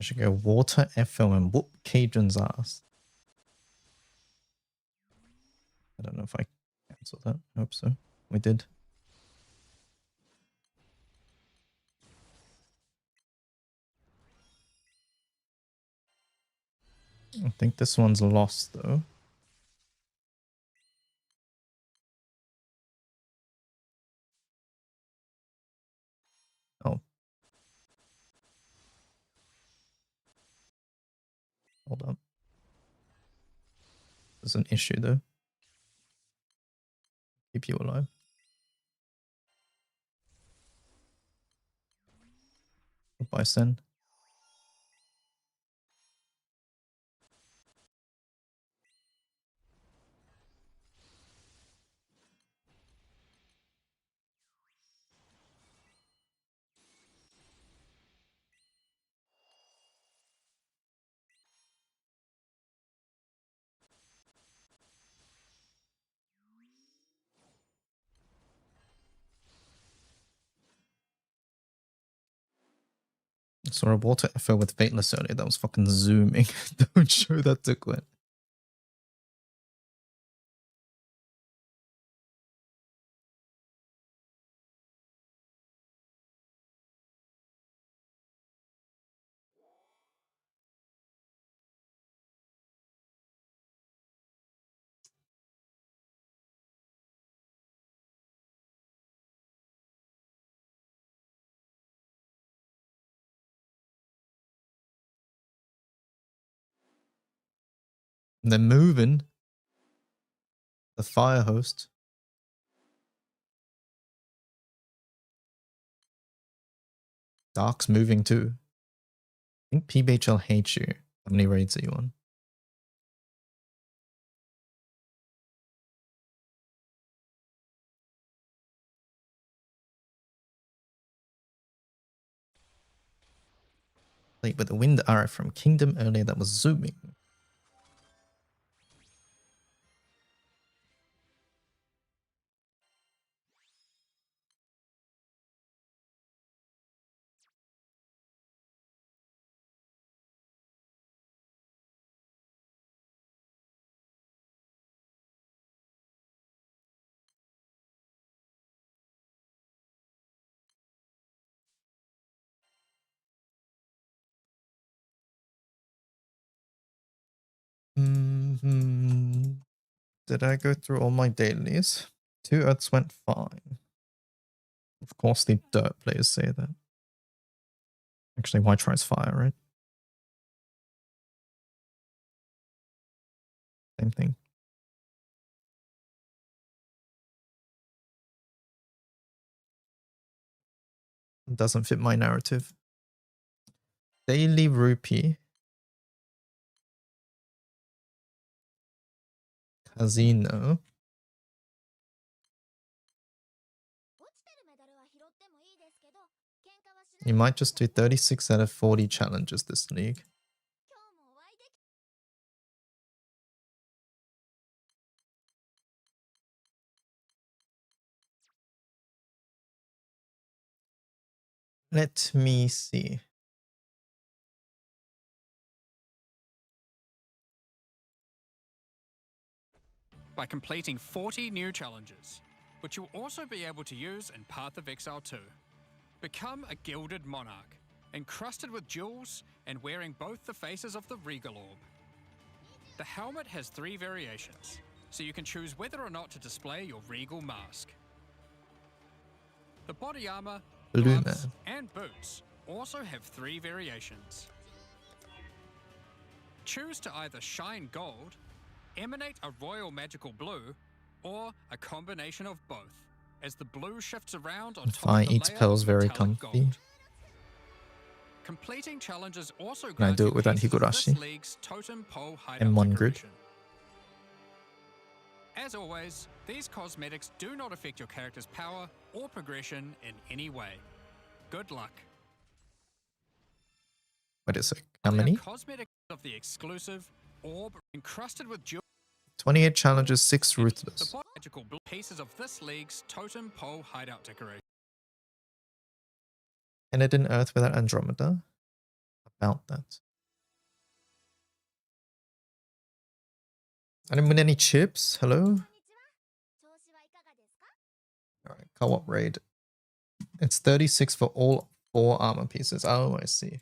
I should go water, FL, and whoop Cajun's ass. I don't know if I cancelled that. I hope so. We did. I think this one's lost though. Oh. Hold up. There's an issue though. Keep you alive. Goodbye, Sen. Saw a water FL with Fateless earlier. That was fucking zooming. Don't show that to Gwen. And they're moving. The fire host. Dark's moving too. I think PBHL hates you. How many raids are you on? Played with the wind arrow from Kingdom earlier that was zooming. Did I go through all my dailies? 2 Earths went fine. Of course the dirt players say that. Actually, why tries fire, right? Same thing. It doesn't fit my narrative. Daily Rupee. Casino. You might just do 36 out of 40 challenges this league. Let me see. By completing 40 new challenges, which you'll also be able to use in Path of Exile 2. Become a Gilded Monarch, encrusted with jewels and wearing both the faces of the Regal Orb. The helmet has 3 variations, so you can choose whether or not to display your Regal mask. The body armor, gloves, and boots also have 3 variations. choose to either shine gold, emanate a royal magical blue, or a combination of both, as the blue shifts around on top Fire of the eats layer pearls of very metallic comfy. gold. Completing challenges also Can I grant do you it without pieces of this Higurashi? league's totem pole hideout And one grid? decoration. As always, these cosmetics do not affect your character's power or progression in any way. Good luck. Wait a sec. How They are many? cosmetics of the exclusive orb encrusted with jewels. 28 challenges, 6 The ruthless. magical blue pieces of this league's totem pole hideout decoration. And it in Earth without Andromeda? About that. I didn't win any chips. Hello? Alright, co-op raid. It's 36 for all 4 armor pieces. Oh, I see.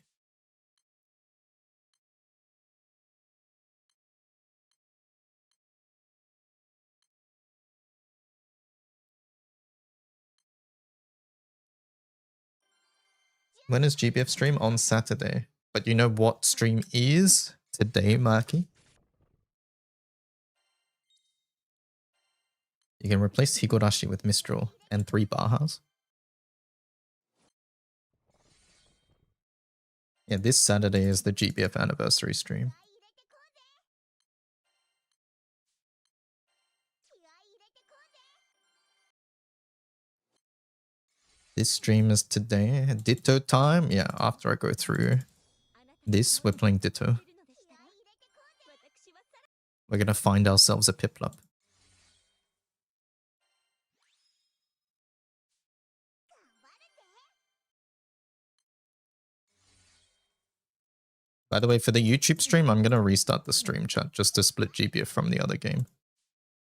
When is GBF stream? On Saturday. But you know what stream is today, Marky? You can replace Higurashi with Mistral and 3 Bahas. Yeah, this Saturday is the GBF anniversary stream. This stream is today. Ditto time? Yeah, after I go through this, we're playing Ditto. We're gonna find ourselves a Piplup. By the way, for the YouTube stream, I'm gonna restart the stream chat just to split GBF from the other game.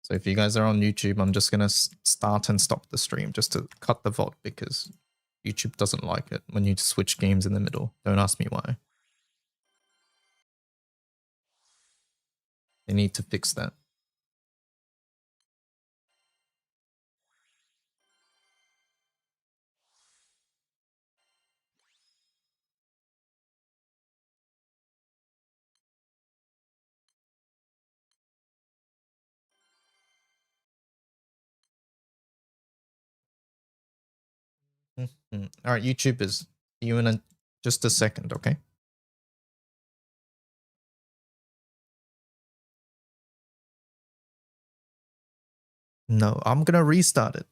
So if you guys are on YouTube, I'm just gonna start and stop the stream just to cut the VOD because YouTube doesn't like it when you switch games in the middle. Don't ask me why. They need to fix that. All right, YouTubers, see you in just a second, okay? No, I'm gonna restart it.